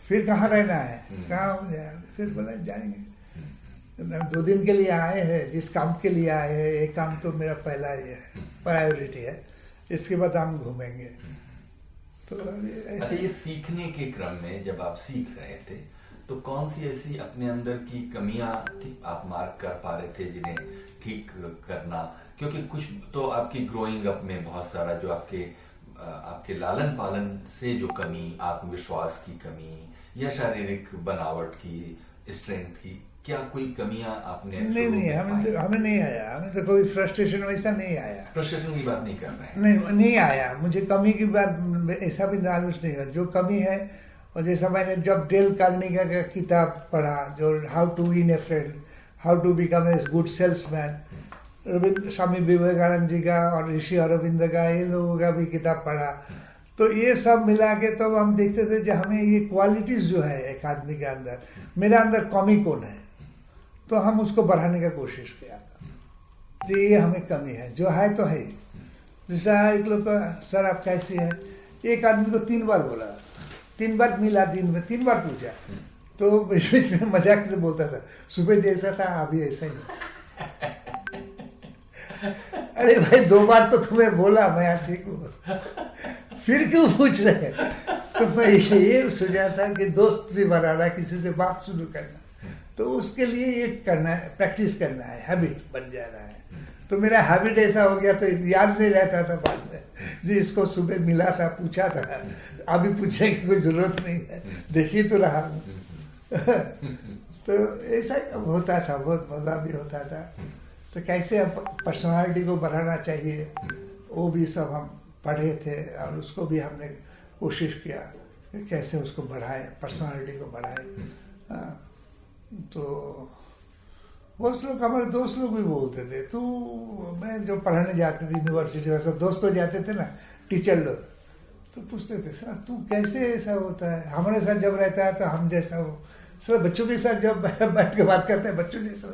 फिर कहाँ रहना है, कहाँ हो जाए, फिर बोला जाएंगे। 2 दिन के लिए आए हैं, जिस काम के लिए आए हैं, एक काम तो मेरा पहला ये है, प्रायोरिटी है, इसके बाद हम घूमेंगे। तो अच्छा, ये सीखने के क्रम में जब आप सीख रहे थे तो कौन सी ऐसी अपने अंदर की कमियां थी आप मार्क कर पा रहे थे जिन्हें ठीक करना? क्योंकि कुछ तो आपकी ग्रोइंग अप में बहुत सारा जो आपके लालन पालन से जो कमी, आत्मविश्वास की कमी या शारीरिक बनावट की, स्ट्रेंथ की, क्या कोई कमियां आपने? नहीं, हमें नहीं आया, हमें तो कोई फ्रस्ट्रेशन वैसा नहीं आया। फ्रस्ट्रेशन की बात नहीं कर रहे हैं। नहीं आया, मुझे कमी की बात ऐसा भी नॉलेज नहीं है। जो कमी है, और जैसा मैंने जब डेल कार्नेगी का किताब पढ़ा, जो how to win a friend, how to become a good salesman, Swami Vivekananda ji का और ऋषि अरविंद का, ये लोगों का भी किताब पढ़ा, तो ये सब मिला के तो हम देखते थे जो हमें ये क्वालिटीज जो है एक आदमी के अंदर, मेरा अंदर कमी कौन है, तो हम उसको बढ़ाने का कोशिश किया। जो ये हमें कमी है, जो है तो है। जैसा एक लोग का, सर आप कैसी है, एक आदमी को 3 बार बोला, 3 बार मिला, दिन में 3 बार पूछा, तो बीच में मजाक से बोलता था, सुबह जैसा था अभी ऐसा ही। अरे भाई 2 बार तो तुम्हें बोला, मैं ठीक हूँ, फिर क्यों पूछ रहे? तो मैं ये सोचा था कि दोस्त भी बनाना, किसी से बात शुरू करना, तो उसके लिए ये करना है, प्रैक्टिस करना है, हैबिट बन जाना है। तो मेरा हैबिट ऐसा हो गया तो याद नहीं रहता था बाद में, जी इसको सुबह मिला था, पूछा था, अभी पूछने की कोई जरूरत नहीं है, देखिए तो रहा हूँ। तो ऐसा होता था, बहुत मज़ा भी होता था। तो कैसे अब पर्सनालिटी को बढ़ाना चाहिए, वो भी सब हम पढ़े थे, और उसको भी हमने कोशिश किया कि कैसे उसको बढ़ाएं, पर्सनालिटी को बढ़ाएं। तो बहुत लोग, हमारे दोस्त लोग भी बोलते थे, तू, मैं जो पढ़ने जाते थे यूनिवर्सिटी में, सब दोस्त तो जाते थे ना, टीचर लोग, तो पूछते थे सर तू कैसे ऐसा होता है, हमारे साथ जब रहता है तो हम जैसा हो, सर बच्चों के साथ जब बैठ के बात करते हैं बच्चों जैसा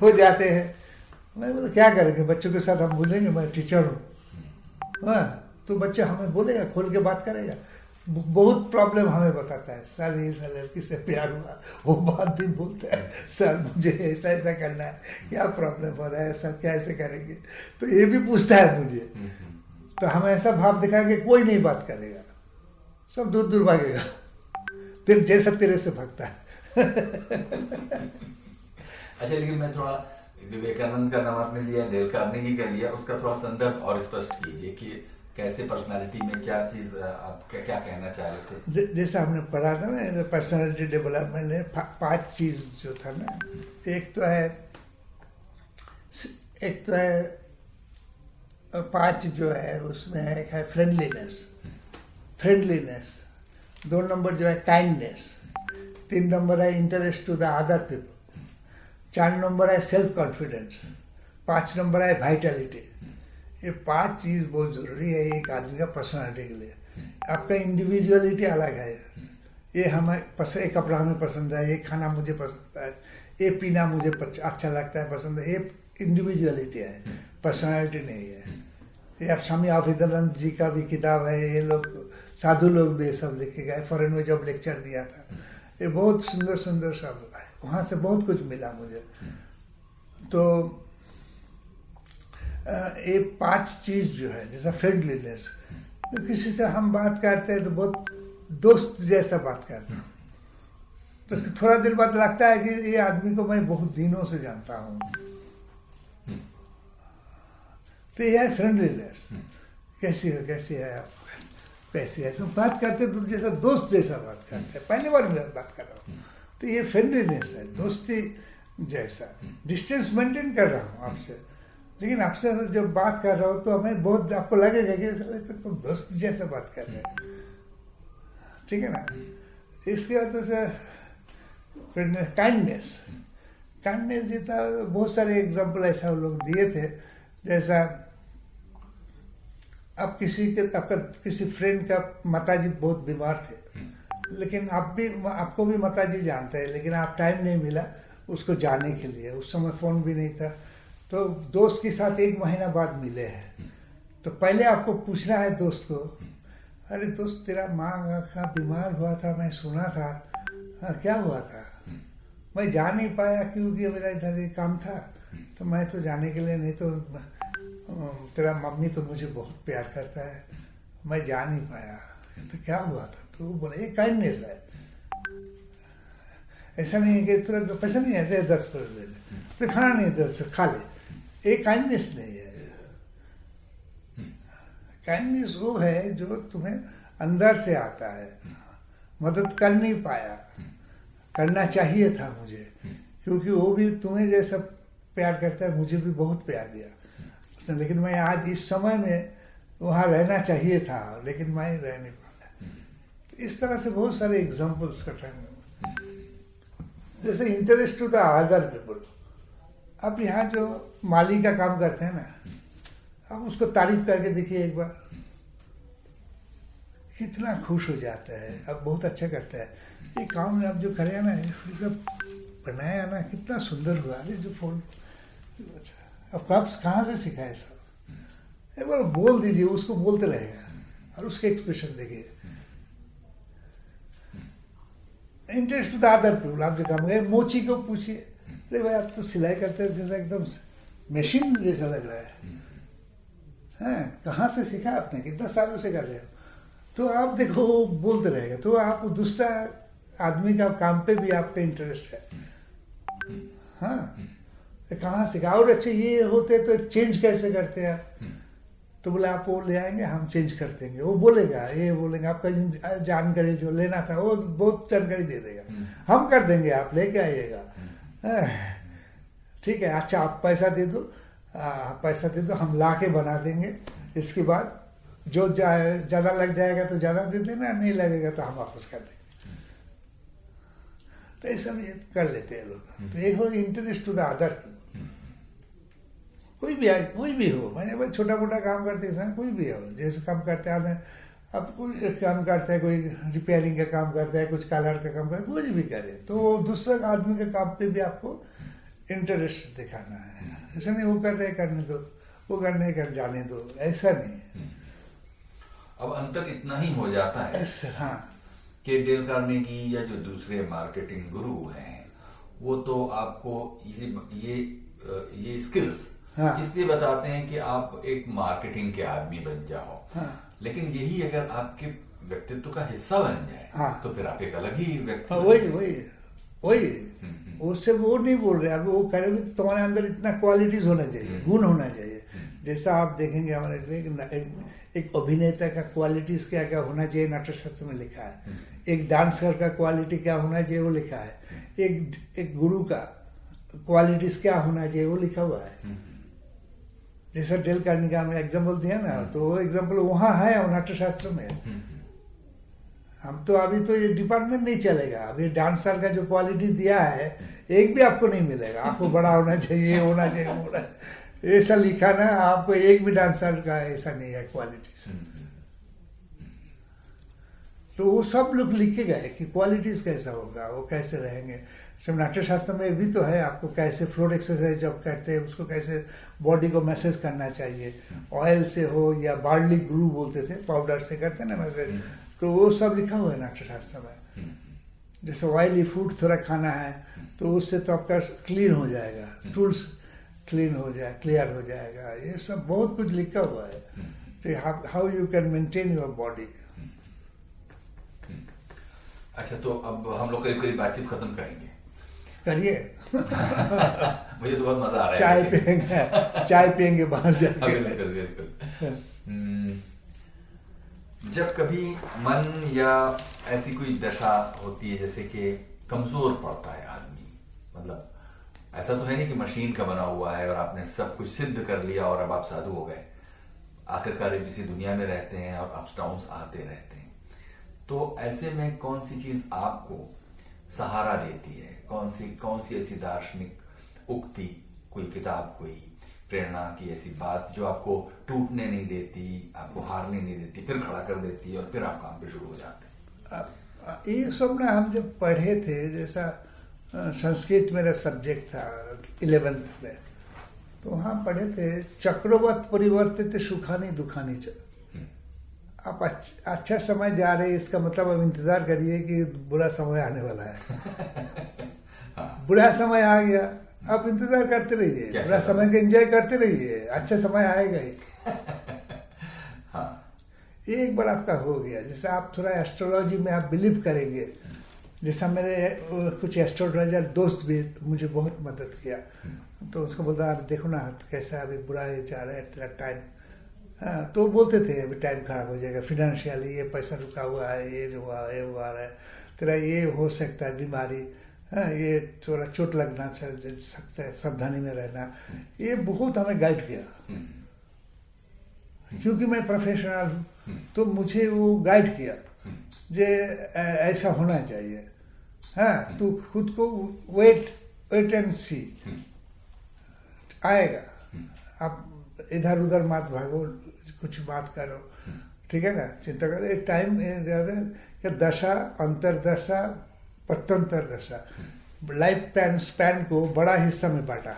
हो जाते हैं। मैं बोला क्या करेंगे बच्चों के साथ, हम बोलेंगे मैं टीचर हूँ, हाँ तो बच्चा हमें बोलेगा, खोल के बात करेगा, बहुत प्रॉब्लम हमें बताता है, सर ये सर लड़की से प्यार हुआ, वो बात भी बोलता है, सर मुझे ऐसा ऐसा करना है, क्या प्रॉब्लम हो रहा है सर, क्या ऐसे करेंगे, तो ये भी पूछता है मुझे। तो हम ऐसा भाव दिखाएंगे कोई नहीं बात करेगा, सब दूर दूर भागेगा, तेरे जैसा तेरे से भागता है। अच्छा, लेकिन मैं थोड़ा विवेकानंद का नाम आपने लिया, डेल कार्नेगी का लिया, उसका थोड़ा संदर्भ और स्पष्ट कीजिए कि कैसे पर्सनालिटी में क्या चीज आप क्या कहना चाह रहे थे। जैसा हमने पढ़ा था ना पर्सनालिटी डेवलपमेंट में 5 चीज जो था ना, एक तो है 5 जो है उसमें एक है फ्रेंडलीनेस, 2 नंबर जो है काइंडनेस, 3 नंबर है interest to the other people, 4 number है सेल्फ कॉन्फिडेंस, 5 नंबर है वाइटलिटी। ये 5 चीज बहुत जरूरी है एक आदमी का पर्सनालिटी के लिए। आपका इंडिविजुअलिटी अलग है, ये हमें पसंद, ये कपड़ा हमें पसंद है, ये खाना मुझे पसंद है, ये पीना मुझे अच्छा लगता है, पसंद है, ये इंडिविजुअलिटी है, पर्सनालिटी नहीं है। ये अब स्वामी अभेदानंद जी का भी किताब है, ये लोग साधु लोग भी सब लिखे गए, फॉरेन में जब लेक्चर दिया था, ये बहुत सुंदर सुंदर सब है, वहाँ से बहुत कुछ मिला मुझे। तो ये 5 चीज जो है, जैसा फ्रेंडलीनेस, तो किसी से हम बात करते हैं तो बहुत दोस्त जैसा बात करते हैं, तो थोड़ा देर बाद लगता है कि ये आदमी को मैं बहुत दिनों से जानता हूँ, तो ये है फ्रेंडलीनेस। कैसी है आप, कैसी है, सब बात करते तुम जैसा दोस्त जैसा बात करते हैं, पहली बार मैं बात कर रहा हूँ, तो ये फ्रेंडलीनेस है, दोस्ती जैसा। डिस्टेंस मेंटेन कर रहा हूँ आपसे, लेकिन आपसे जब बात कर रहा हूँ तो हमें बहुत, आपको लगेगा कि तुम दोस्त जैसा बात कर रहे हैं, ठीक है ना। इसके बाद तो काइंडनेस जैसा बहुत सारे एग्जाम्पल ऐसा लोग दिए थे, जैसा आप आपका किसी फ्रेंड का माताजी बहुत बीमार थे, लेकिन आपको भी माताजी जानते हैं, लेकिन आप टाइम नहीं मिला उसको जाने के लिए, उस समय फोन भी नहीं था, तो दोस्त के साथ 1 महीना बाद मिले हैं, तो पहले आपको पूछना है दोस्त को, अरे दोस्त तेरा माँ का बीमार हुआ था, मैं सुना था, हाँ क्या हुआ था, मैं जा नहीं पाया क्योंकि मेरा इधर एक काम था, तो मैं तो जाने के लिए, नहीं तो तेरा मम्मी तो मुझे बहुत प्यार करता है, मैं जा नहीं पाया, तो क्या हुआ था, तो वो बोले ये काइंडनेस है। ऐसा नहीं है कि तुरंत पैसा नहीं है दे 10 ले ले, तो खाना नहीं है 10 खा ले, ये काइंडनेस नहीं है। काइंडनेस वो है जो तुम्हें अंदर से आता है, मदद कर नहीं पाया, करना चाहिए था मुझे, क्योंकि वो भी तुम्हें जैसा प्यार करता है, मुझे भी बहुत प्यार दिया उसने, लेकिन मैं आज इस समय में वहाँ रहना चाहिए था, लेकिन मैं रह नहीं पाया। तो इस तरह से बहुत सारे एग्जाम्पल्स कटाएंगे, जैसे interest to the other people. अब यहाँ जो माली का काम करते हैं ना, आप उसको तारीफ करके देखिए एक बार, कितना खुश हो जाता है, अब बहुत अच्छा करता है, ये काम आप जो करे ना, ये सब बनाया ना, कितना सुंदर हुआ, अरे जो फूल, अच्छा अब कहाँ से सीखा है सब, एक बार बोल दीजिए, उसको बोलते रहेगा, और उसके एक्सप्रेशन देखिए। Interest to the other people, आप जो काम गए, मोची को पूछिए, अरे भाई आप तो सिलाई करते हैं जैसा एकदम मशीन जैसा लग रहा है, कहाँ से सीखा आपने, कितना सालों से कर रहे हो, तो आप देखो वो बोलते रहेगा, तो आप दूसरा आदमी का काम पे भी आपका इंटरेस्ट है, हाँ कहाँ सीखा, और अच्छे ये होते तो चेंज कैसे करते हैं आप, तो बोले आप वो ले आएंगे, हम चेंज कर देंगे, वो बोलेगा, ये बोलेंगे आपका जानकारी जो लेना था वो बहुत जानकारी दे देगा, हम कर देंगे, आप लेके आइएगा, ठीक है, अच्छा आप पैसा दे दो, हम ला के बना देंगे, इसके बाद जो ज़्यादा लग जाएगा तो ज़्यादा दे देना, नहीं लगेगा तो हम वापस कर देंगे। तो ये सब ये कर लेते हैं लोग। तो ये हो इंटरेस्ट टू द अदर। कोई भी हो, मैंने भाई छोटा मोटा काम करते हैं, कोई भी हो, जैसे काम करते आते हैं, अब कोई काम करता है, कोई रिपेयरिंग का काम करता है, कुछ कलर का काम करता है, कुछ भी करे, तो दूसरे आदमी के काम पे भी आपको इंटरेस्ट दिखाना है। ऐसा नहीं वो कर रहे करने दो, वो करने कर जाने दो, ऐसा नहीं। अब अंतर इतना ही हो जाता है हाँ कि डेल कार्नेगी या जो दूसरे मार्केटिंग गुरु हैं वो तो आपको ये स्किल्स हाँ। इसलिए बताते हैं कि आप एक मार्केटिंग के आदमी बन जाओ। हाँ। लेकिन यही अगर आपके व्यक्तित्व का हिस्सा बन जाए हाँ। तो फिर आप एक अलग ही व्यक्ति हाँ, वही उससे वो नहीं बोल रहे, अब वो करेंगे तो तुम्हारे अंदर इतना क्वालिटीज होना चाहिए, गुण होना चाहिए। जैसा आप देखेंगे हमारे एक अभिनेता का क्वालिटीज क्या क्या होना चाहिए नाट्यशास्त्र में लिखा है, एक डांसर का क्वालिटी क्या होना चाहिए वो लिखा है, एक गुरु का क्वालिटीज क्या होना चाहिए वो लिखा हुआ है। जैसा डेल कार्नेगी का हमने एग्जाम्पल दिया ना, तो वो एग्जाम्पल वहाँ है नाट्यशास्त्र में। हम तो अभी तो ये डिपार्टमेंट नहीं चलेगा, अभी डांसर का जो क्वालिटी दिया है एक भी आपको नहीं मिलेगा। आपको बड़ा होना चाहिए, होना चाहिए, ऐसा लिखा ना, आपको एक भी डांसर का ऐसा नहीं है क्वालिटीज। तो वो सब लोग लिखे गए कि क्वालिटीज कैसा होगा, वो कैसे रहेंगे। सिर्फ नाट्यशास्त्र में भी तो है, आपको कैसे फ्लोर एक्सरसाइज जब करते हैं उसको कैसे बॉडी को मैसेज करना चाहिए, ऑयल से हो या बार्ली ग्लू बोलते थे, पाउडर से करते हैं ना मैसेज, तो वो सब लिखा हुआ है नाट्यशास्त्र में। जैसे ऑयली फूड थोड़ा खाना है तो उससे तो आपका क्लीन हो जाएगा, टूल्स क्लीन हो जाए, क्लियर हो जाएगा, ये सब बहुत कुछ लिखा हुआ है, how you can maintain your body. अच्छा, तो अब हम लोग करीब करीब बातचीत खत्म करेंगे, करिए। मुझे तो बहुत मजा आ रहा है। चाय पियेंगे बाहर जाके। बिल्कुल बिल्कुल। जब कभी मन या ऐसी कोई दशा होती है जैसे कि कमजोर पड़ता है आदमी, मतलब ऐसा तो है नहीं कि मशीन का बना हुआ है और आपने सब कुछ सिद्ध कर लिया और अब आप साधु हो गए, आखिरकार इसी दुनिया में रहते हैं और अप्स डाउन्स आते रहते हैं, तो ऐसे में कौन सी चीज आपको सहारा देती है, कौन सी ऐसी दार्शनिक उक्ति, कोई किताब, कोई प्रेरणा की ऐसी बात जो आपको टूटने नहीं देती, आपको हारने नहीं देती, फिर खड़ा कर देती है और फिर आप काम पे शुरू हो जाते हैं? ये सब ना हम जब पढ़े थे, जैसा संस्कृत मेरा सब्जेक्ट था 11th में, तो वहाँ पढ़े थे चक्रवत परिवर्तित सुखानी दुखानी च। आप अच्छा समय जा रहे हैं, इसका मतलब अब इंतजार करिए कि बुरा समय आने वाला है। बुरा समय आ गया, आप इंतजार करते रहिए, बुरा समय का एंजॉय करते रहिए, अच्छा समय आएगा ही। हाँ। एक बार आपका हो गया, जैसे आप थोड़ा एस्ट्रोलॉजी में आप बिलीव करेंगे, जैसा मेरे कुछ एस्ट्रोलॉजर दोस्त भी मुझे बहुत मदद किया, तो उसको बोलता आप देखो ना कैसा अभी बुरा जा रहा है तेरा टाइम, हाँ, तो बोलते थे अभी टाइम खराब हो जाएगा, फिनेंशियली ये पैसा रुका हुआ है, ये हुआ है, तेरा ये हो सकता है बीमारी, हाँ, ये थोड़ा चोट लगना सकता है, सावधानी में रहना। ये बहुत हमें गाइड किया, क्योंकि मैं प्रोफेशनल हूँ, तो मुझे वो गाइड किया जे ऐसा होना चाहिए। हाँ, तू खुद को वेट एंड सी, आएगा, आप इधर उधर मत भागो, कुछ बात करो, ठीक है ना, चिंता करो। एक टाइम क्या दशा, अंतरदशा, पत्तंतर दशा, लाइफ स्पैन को बड़ा हिस्सा में बांटा,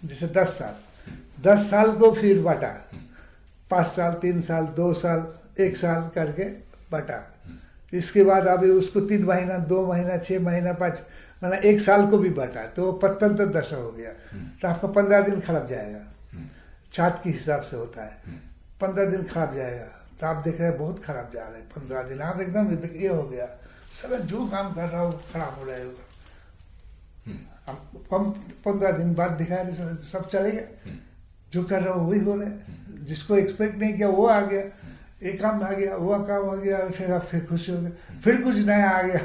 जैसे 10 साल को फिर बांटा, 5 साल, 3 साल, 2 साल, 1 साल करके बांटा। इसके बाद अभी उसको 3 महीना, 2 महीना, 6 महीना, 5 महीना, 1 साल को भी बांटा, तो पत्तंतर दशा हो गया। तो आपका 15 दिन खराब जाएगा, चाँद के हिसाब से होता है, 15 दिन खराब जाएगा, तो आप देख रहे हैं बहुत खराब जा रहे हैं 15 दिन, आप एकदम ये हो गया, सारा जो काम कर रहा हो खराब हो रहा होगा। अब 15 दिन बाद दिखा रहे सब चलेगा, जो कर रहा हो वही हो रहा है, जिसको एक्सपेक्ट नहीं किया वो आ गया, एक काम आ गया, वो काम आ गया, फिर आप फिर खुशी हो गए, फिर कुछ नया आ गया,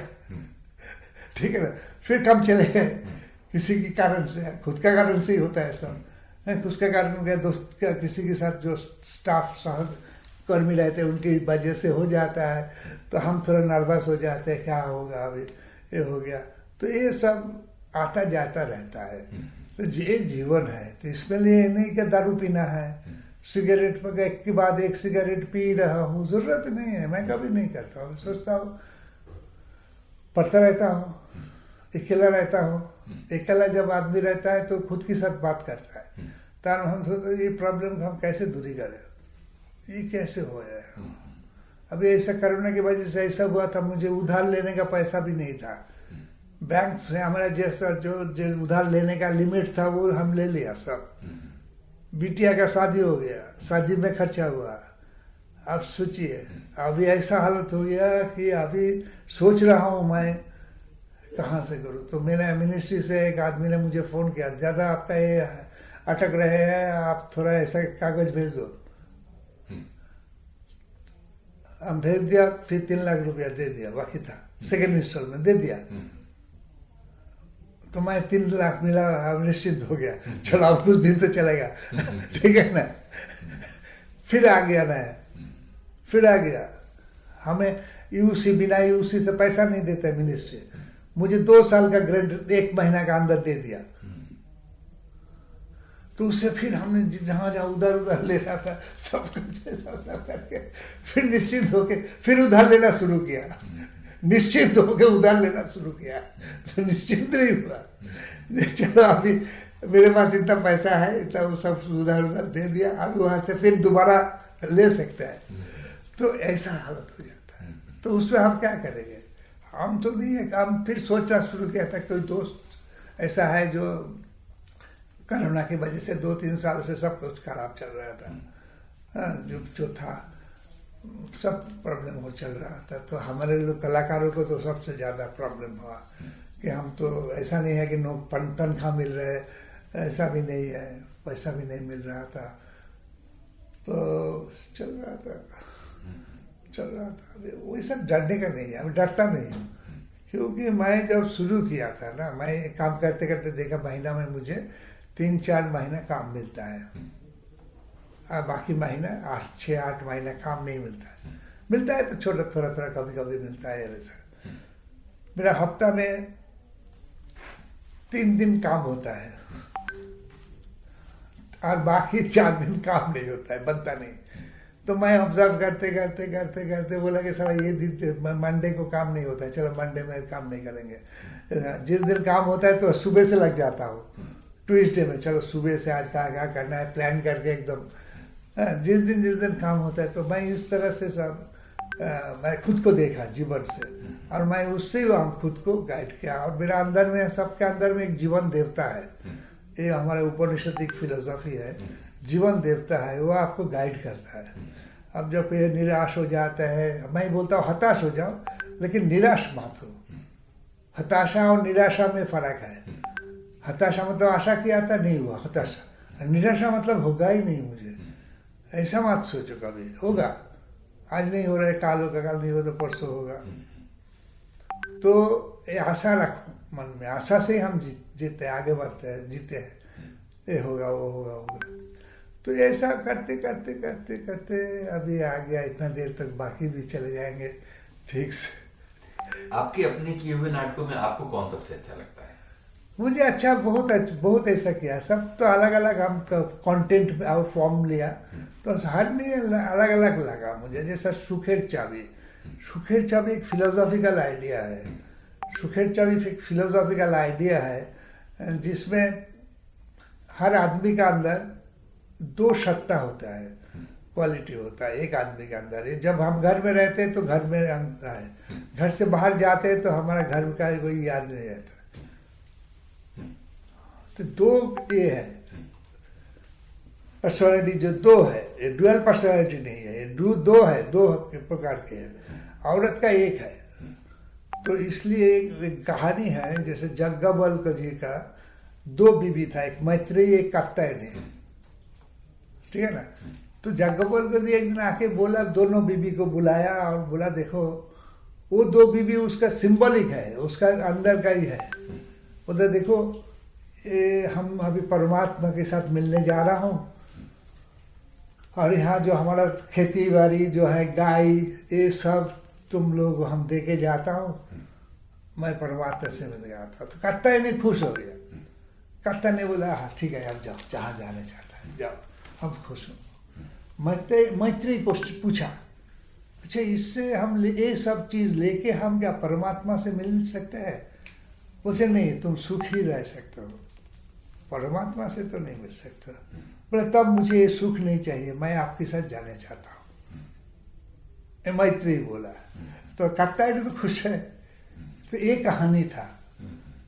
ठीक है ना, फिर काम चले गए, किसी के कारण से, खुद का कारण से ही होता है सब, उसका कारण हो गया, दोस्त का, किसी के साथ जो स्टाफ सहकर्मी रहते हैं उनकी वजह से हो जाता है, तो हम थोड़ा नर्वस हो जाते हैं, क्या होगा अभी, ये हो गया, तो ये सब आता जाता रहता है। तो ये जीवन है, तो इसमें लिए नहीं कि दारू पीना है, सिगरेट पर एक के बाद एक सिगरेट पी रहा हूँ, जरूरत नहीं है। मैं कभी नहीं करता हूँ, सोचता हूँ पढ़ता रहता हूँ, अकेला रहता हूँ। अकेला जब आदमी रहता है तो खुद के साथ बात करता है, तब हम सोचते ये प्रॉब्लम हम कैसे दूरी करें, ये कैसे हो जाए। अभी ऐसा कोरोना की वजह से ऐसा हुआ था, मुझे उधार लेने का पैसा भी नहीं था। बैंक से हमारा जैसा जो उधार लेने का लिमिट था वो हम ले लिया सब। बिटिया का शादी हो गया, शादी में खर्चा हुआ। अब सोचिए, अभी ऐसा हालत हो गया कि अभी सोच रहा हूँ मैं कहाँ से करूँ। तो मैंने मिनिस्ट्री से एक आदमी ने मुझे फ़ोन किया, ज़्यादा आपका ये अटक रहे हैं, आप थोड़ा ऐसा कागज भेज दो। हम भेज दिया, फिर 3 लाख रुपया दे दिया, बाकी था सेकेंड इंस्टॉलमेंट दे दिया। तो मैं 3 लाख मिला, अब निश्चित हो गया, चलो अब कुछ दिन तो चलेगा। ठीक है ना। फिर आ गया ना, फिर आ गया। हमें यूसी बिना यूसी से पैसा नहीं देता है मिनिस्ट्री। मुझे 2 साल का ग्रांट 1 महीना का अंदर दे दिया। तो उससे फिर हमने जहाँ जहाँ उधार उधार ले रहा था सब कुछ सब करके फिर निश्चित होके फिर उधार लेना शुरू किया। निश्चित होके उधार लेना शुरू किया तो निश्चित नहीं हुआ। चलो अभी मेरे पास इतना पैसा है, इतना वो सब उधार उधार दे दिया, अभी वहाँ से फिर दोबारा ले सकता है। तो ऐसा हालत हो जाता है। तो उसमें हम क्या करेंगे? हम तो नहीं है, हम फिर सोचना शुरू किया था। कोई दोस्त ऐसा है जो कोरोना की वजह से 2-3 साल से सब कुछ खराब चल रहा था, जो था सब प्रॉब्लम हो चल रहा था। तो हमारे लोग कलाकारों को तो सबसे ज़्यादा प्रॉब्लम हुआ कि हम तो ऐसा नहीं है कि तनख्वाह मिल रहे, ऐसा भी नहीं है, पैसा भी नहीं मिल रहा था। तो चल रहा था। अभी वही सब डरने का नहीं है, अभी डरता नहीं हूँ। क्योंकि मैं जब शुरू किया था ना, मैं काम करते करते देखा महीना में मुझे 3-4 महीना काम मिलता है, और बाकी महीना 6-8 महीना काम नहीं मिलता है। मिलता है तो छोटा थोड़ा कभी कभी मिलता है ऐसा। मेरा हफ्ता में 3 दिन काम होता है और बाकी 4 दिन काम नहीं होता है, बनता नहीं। तो मैं ऑब्जर्व करते बोला कि साला ये दिन मंडे को काम नहीं होता है, चलो मंडे में काम नहीं करेंगे। जिस दिन काम होता है तो सुबह से लग जाता हूँ। ट्यूसडे में चलो सुबह से आज क्या करना है प्लान करके एकदम। जिस दिन काम होता है तो मैं इस तरह से सब मैं खुद को देखा जीवन से, और मैं उससे हम खुद को गाइड किया। और मेरा अंदर में, सबके अंदर में एक जीवन देवता है। ये हमारे उपनिषदिक फिलोसॉफी है। जीवन देवता है, वो आपको गाइड करता है। अब जब कोई निराश हो जाता है, मैं बोलता हूँ हताश हो जाओ, लेकिन निराश मत हो। हताशा और निराशा में फर्क है। हताशा मतलब आशा किया था नहीं हुआ, हताशा। निराशा मतलब होगा ही नहीं मुझे, ऐसा मत सोचो कभी। होगा, आज नहीं हो रहा है, काल होगा, काल नहीं हो तो परसों होगा। तो ये आशा रखो मन में, आशा से ही हम जीते, आगे बढ़ते हैं, जीते हैं। ये होगा, वो होगा। तो ऐसा करते अभी आ गया। इतना देर तक बाकी भी चले जाएंगे ठीक से। आपके अपने किए हुए नाटकों में आपको कौन सबसे अच्छा लगता है? मुझे अच्छा बहुत ऐसा किया। सब तो अलग अलग हम कंटेंट और फॉर्म लिया, तो हर में अलग अलग लगा मुझे। जैसा सुखेर चाबी एक फिलोसॉफिकल आइडिया है। सुखेर चाबी एक फिलोसॉफिकल आइडिया है जिसमें हर आदमी का अंदर 2 सत्ता होता है, क्वालिटी होता है एक आदमी के अंदर। जब हम घर में रहते हैं तो घर में हम रहे, घर से बाहर जाते हैं तो हमारा घर का कोई याद नहीं रहता। तो 2 ये है पर्सनालिटी, जो 2 है, ये डुअल पर्सनालिटी नहीं है, ये 2 है, 2 प्रकार के हैं। औरत का 1 है। तो इसलिए एक कहानी है, जैसे जग्गाबल्क जी का 2 बीवी था, एक मैत्रेयी, एक कात्यायनी, ठीक है ना। तो जग्गाबल्क जी एक दिन आके बोला, दोनों बीवी को बुलाया और बोला देखो वो 2 बीवी उसका सिंबॉलिक है, उसका अंदर का ही है। बोला देखो हम अभी परमात्मा के साथ मिलने जा रहा हूँ, और यहाँ जो हमारा खेती बाड़ी जो है, गाय, ये सब तुम लोग हम दे के जाता हूँ। मैं परमात्मा से मिल गया था। तो कत्ता ने खुश हो गया। कत्ता ने बोला हाँ ठीक है, अब जाओ जहाँ जाने चाहता है जाओ, अब खुश हूँ। मैत्री को पूछा, अच्छा इससे हम ये सब चीज़ लेके हम क्या परमात्मा से मिल सकते हैं? बोले नहीं, तुम सुख ही रह सकते हो, परमात्मा से तो नहीं मिल सकते। बोले तब मुझे ये सुख नहीं चाहिए, मैं आपके साथ जाने चाहता हूँ। मैत्री बोला। तो कत्ता तो खुश है। तो ये कहानी था।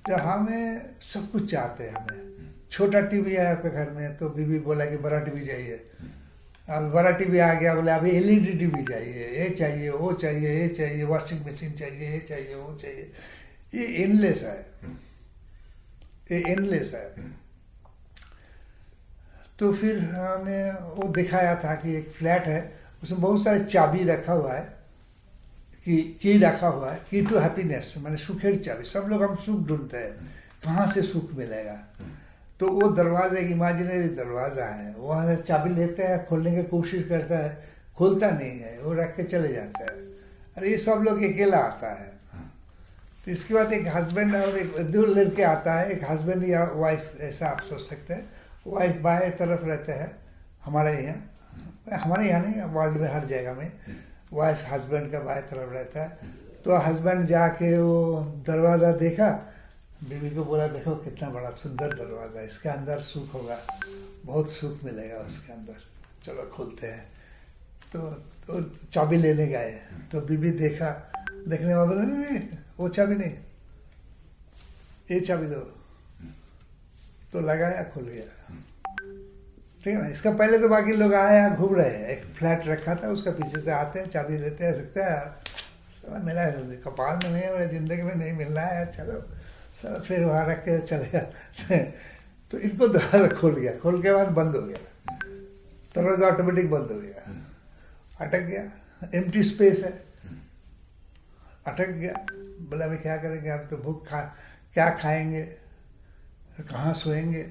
जब हमें सब कुछ चाहते हैं, हमें छोटा टीवी आया आपके घर में तो बीवी बोला कि बड़ा टीवी चाहिए। अब बड़ा टीवी आ गया, बोले अभी एलईडी टीवी चाहिए, ये चाहिए वो चाहिए, ये चाहिए, वॉशिंग मशीन चाहिए, ये चाहिए वो चाहिए। ये एंडलेस है, ये एंडलेस है। तो फिर हमने वो दिखाया था कि एक फ्लैट है, उसमें बहुत सारे चाबी रखा हुआ है, की रखा हुआ है, की टू हैप्पीनेस, मैंने सुखेर चाबी। सब लोग हम सुख ढूंढते हैं, कहाँ से सुख मिलेगा। तो वो दरवाजा एक इमेजिनरी दरवाज़ा है, वहाँ से चाबी लेते हैं, खोलने की कोशिश करता है, खोलता नहीं है, वो रख के चले जाता है। अरे ये सब लोग अकेला आता है। तो इसके बाद एक हस्बैंड और एक दो लड़के आता है, एक हस्बैंड या वाइफ ऐसा आप सोच सकते हैं। वाइफ बाएं तरफ रहते हैं हमारे यहाँ नहीं, वर्ल्ड में हर जगह में वाइफ हस्बैंड का बाएं तरफ रहता है। तो हस्बैंड जाके वो दरवाज़ा देखा, बीवी को बोला देखो कितना बड़ा सुंदर दरवाज़ा है, इसके अंदर सुख होगा, बहुत सुख मिलेगा उसके अंदर, चलो खोलते हैं। तो चाबी लेने गए, तो बीवी देखा, देखने में बोला नहीं वो चाबी नहीं, ये चाबी दो। तो लगाया, खुल गया। ठीक है ना। इसका पहले तो बाकी लोग आए यहाँ घूम रहे हैं, एक फ्लैट रखा था, उसका पीछे से आते हैं, चाबी लेते हैं, सकते हैं मेरा कपाल में नहीं है, मेरे ज़िंदगी में नहीं मिल रहा है, चलो सर फिर वहाँ रख के चले जाते हैं। तो इनको दरवाजा खोल गया, खोल के बाद बंद हो गया, दरवाजा ऑटोमेटिक बंद हो गया, अटक गया, एम्प्टी स्पेस है, अटक गया। बोला अभी क्या करेंगे, आप तो भूख क्या खाएंगे, कहाँ सोएंगे,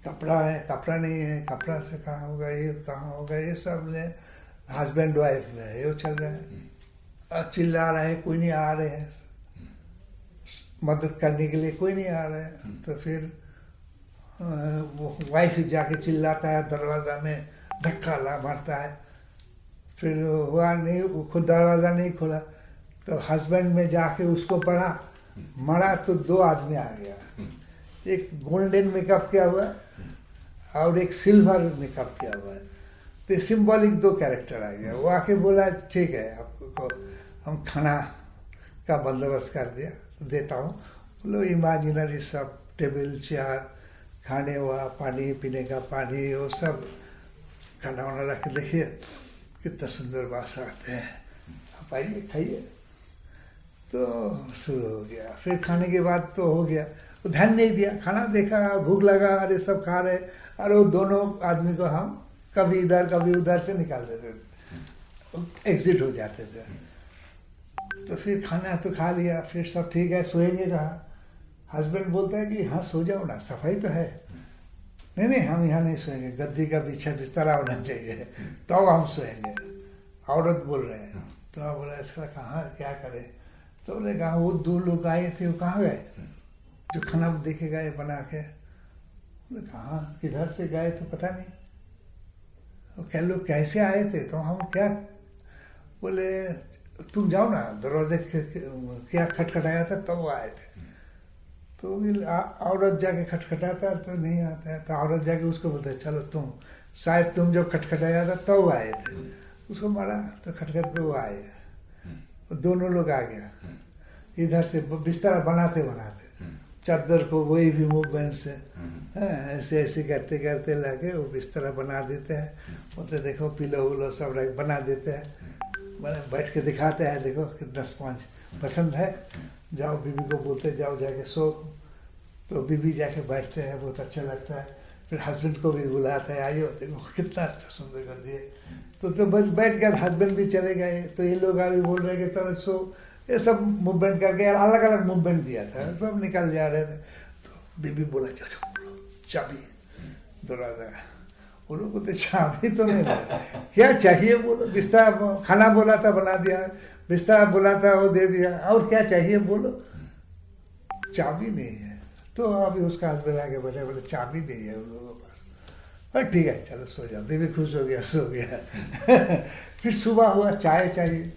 कपड़ा है, कपड़ा नहीं है, कपड़ा से कहाँ होगा, ये कहाँ होगा, ये सब ले हस्बैंड वाइफ में ये चल रहा है। चिल्ला रहे हैं, कोई नहीं आ रहे हैं मदद करने के लिए, कोई नहीं आ रहा है। तो फिर वो वाइफ जाके चिल्लाता है, दरवाज़ा में धक्का मारता है, फिर हुआ नहीं, वो खुद दरवाज़ा नहीं खोला। तो हस्बैंड में जाके उसको पढ़ा, मरा तो दो आदमी आ गया, एक गोल्डन मेकअप किया हुआ और एक सिल्वर मेकअप किया हुआ है। तो सिंबॉलिक दो कैरेक्टर आ गया। वो आके बोला ठीक है आपको हम खाना का बंदोबस्त कर दिया, देता हूँ। बोलो इमेजिनरी सब टेबल चेयर, खाने हुआ, पानी पीने का पानी, वो सब खाना वाना रख के देखिए कितना सुंदर बास आते हैं, आप आइए खाइए। तो शुरू हो गया। फिर खाने के बाद तो हो गया, तो ध्यान नहीं दिया, खाना देखा, भूख लगा, अरे सब खा रहे, और वो दोनों आदमी को हम कभी इधर कभी उधर से निकाल देते थे, एग्जिट हो जाते थे। तो फिर खाना तो खा लिया, फिर सब ठीक है, सोएंगे कहाँ? हस्बैंड बोलता है कि हाँ सो जाओ ना, सफाई तो है। नहीं हम यहाँ नहीं सोएंगे, गद्दी का पीछे बिस्तरा होना चाहिए, तो हम सोएंगे। औरत बोल रहे हैं। तो बोला इसका कहाँ क्या करें? तो बोले कहा वो दो लोग आए थे, वो कहाँ गए जो खाना देखे गए बना के? बोले कहाँ किधर से गए तो पता नहीं। वो क्या लोग कैसे आए थे? तो हम क्या, बोले तुम जाओ ना, दरवाजे क्या खटखटाया था तब वो आए थे। तो औरत जाके खटखटाता तो नहीं आता है, तो औरत जाके उसको बोलते है चलो तुम, शायद तुम जब खटखटाया था तब आए थे। उसको मारा तो खटखट पे वो आए, दोनों लोग आ गया। इधर से बिस्तरा बनाते चादर को वही भी मूवमेंट से ऐसे ऐसे करते करते लाके वो बिस्तरा बना देते हैं। बोलते देखो पिलो उलो सब बना देते हैं, बैठ के दिखाते हैं, देखो कितना स्पंज पसंद है, जाओ बीबी को बोलते जाओ जाके सो। तो बीबी जाके बैठते हैं, बहुत अच्छा लगता है। फिर हस्बैंड को भी बुलाते हैं, आइए देखो कितना अच्छा सुंदर कर दिए। तो बस बैठ गए, हस्बैंड भी चले गए। तो ये लोग अभी बोल रहे कि तरह सो, ये सब मूवमेंट करके अलग अलग मूवमेंट दिया था, सब निकल जा रहे थे। तो बीबी बोला चलो बोलो चाबी दरवाजा, वो लोग बोलते चाबी तो नहीं है, क्या चाहिए बोलो। बिस्तर खाना बोला था बना दिया, बिस्तर बोला था वो दे दिया, और क्या चाहिए बोलो। चाबी नहीं है। तो अभी उसका हस्बैंड आके बैठे, बोले चाबी नहीं है उन लोगों के पास। और ठीक है चलो सो जाओ, बीवी खुश हो गया, सो गया। फिर सुबह हुआ, चाय चाहिए,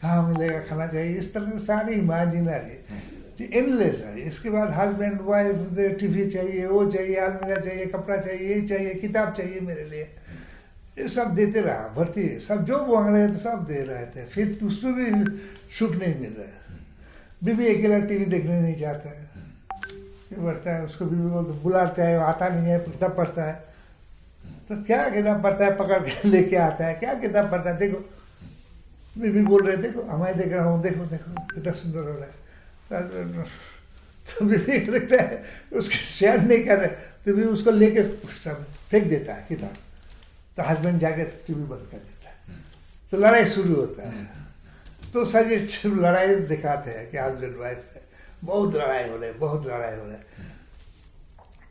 कहाँ मिलेगा, खाना चाहिए, इस तरह से सारी इमेजिनरी एंडलेस है। इसके बाद हस्बैंड वाइफ, टीवी चाहिए, वो चाहिए, अलमीरा चाहिए, कपड़ा चाहिए, ये चाहिए, किताब चाहिए मेरे लिए, ये सब देते रहा, भर्ती सब जो मांग रहे थे सब दे रहे थे। फिर उसमें भी सुख नहीं मिल रहा है। बीवी अकेला टीवी देखने नहीं चाहता है, फिर बढ़ता है उसको, बीवी बोलते बुलाते हैं, आता नहीं है, किताब पढ़ता है। तो क्या किताब पढ़ता है, पकड़ के लेके आता है, क्या किताब पढ़ता है, देखो बीवी बोल रहे, देखो हमारे देख रहा हूँ, देखो देखो कितना सुंदर हो रहा है। तो बीवी देखता है उसके शेयर नहीं कर रहे, तो बीवी उसको लेके सब फेंक देता है किताब। तो हस्बैंड जाके टीवी बंद कर देता है, तो लड़ाई शुरू होता है। तो सजेस्ट लड़ाई दिखाते हैं कि हस्बैंड वाइफ है, बहुत लड़ाई हो रही है, बहुत लड़ाई हो रहा है।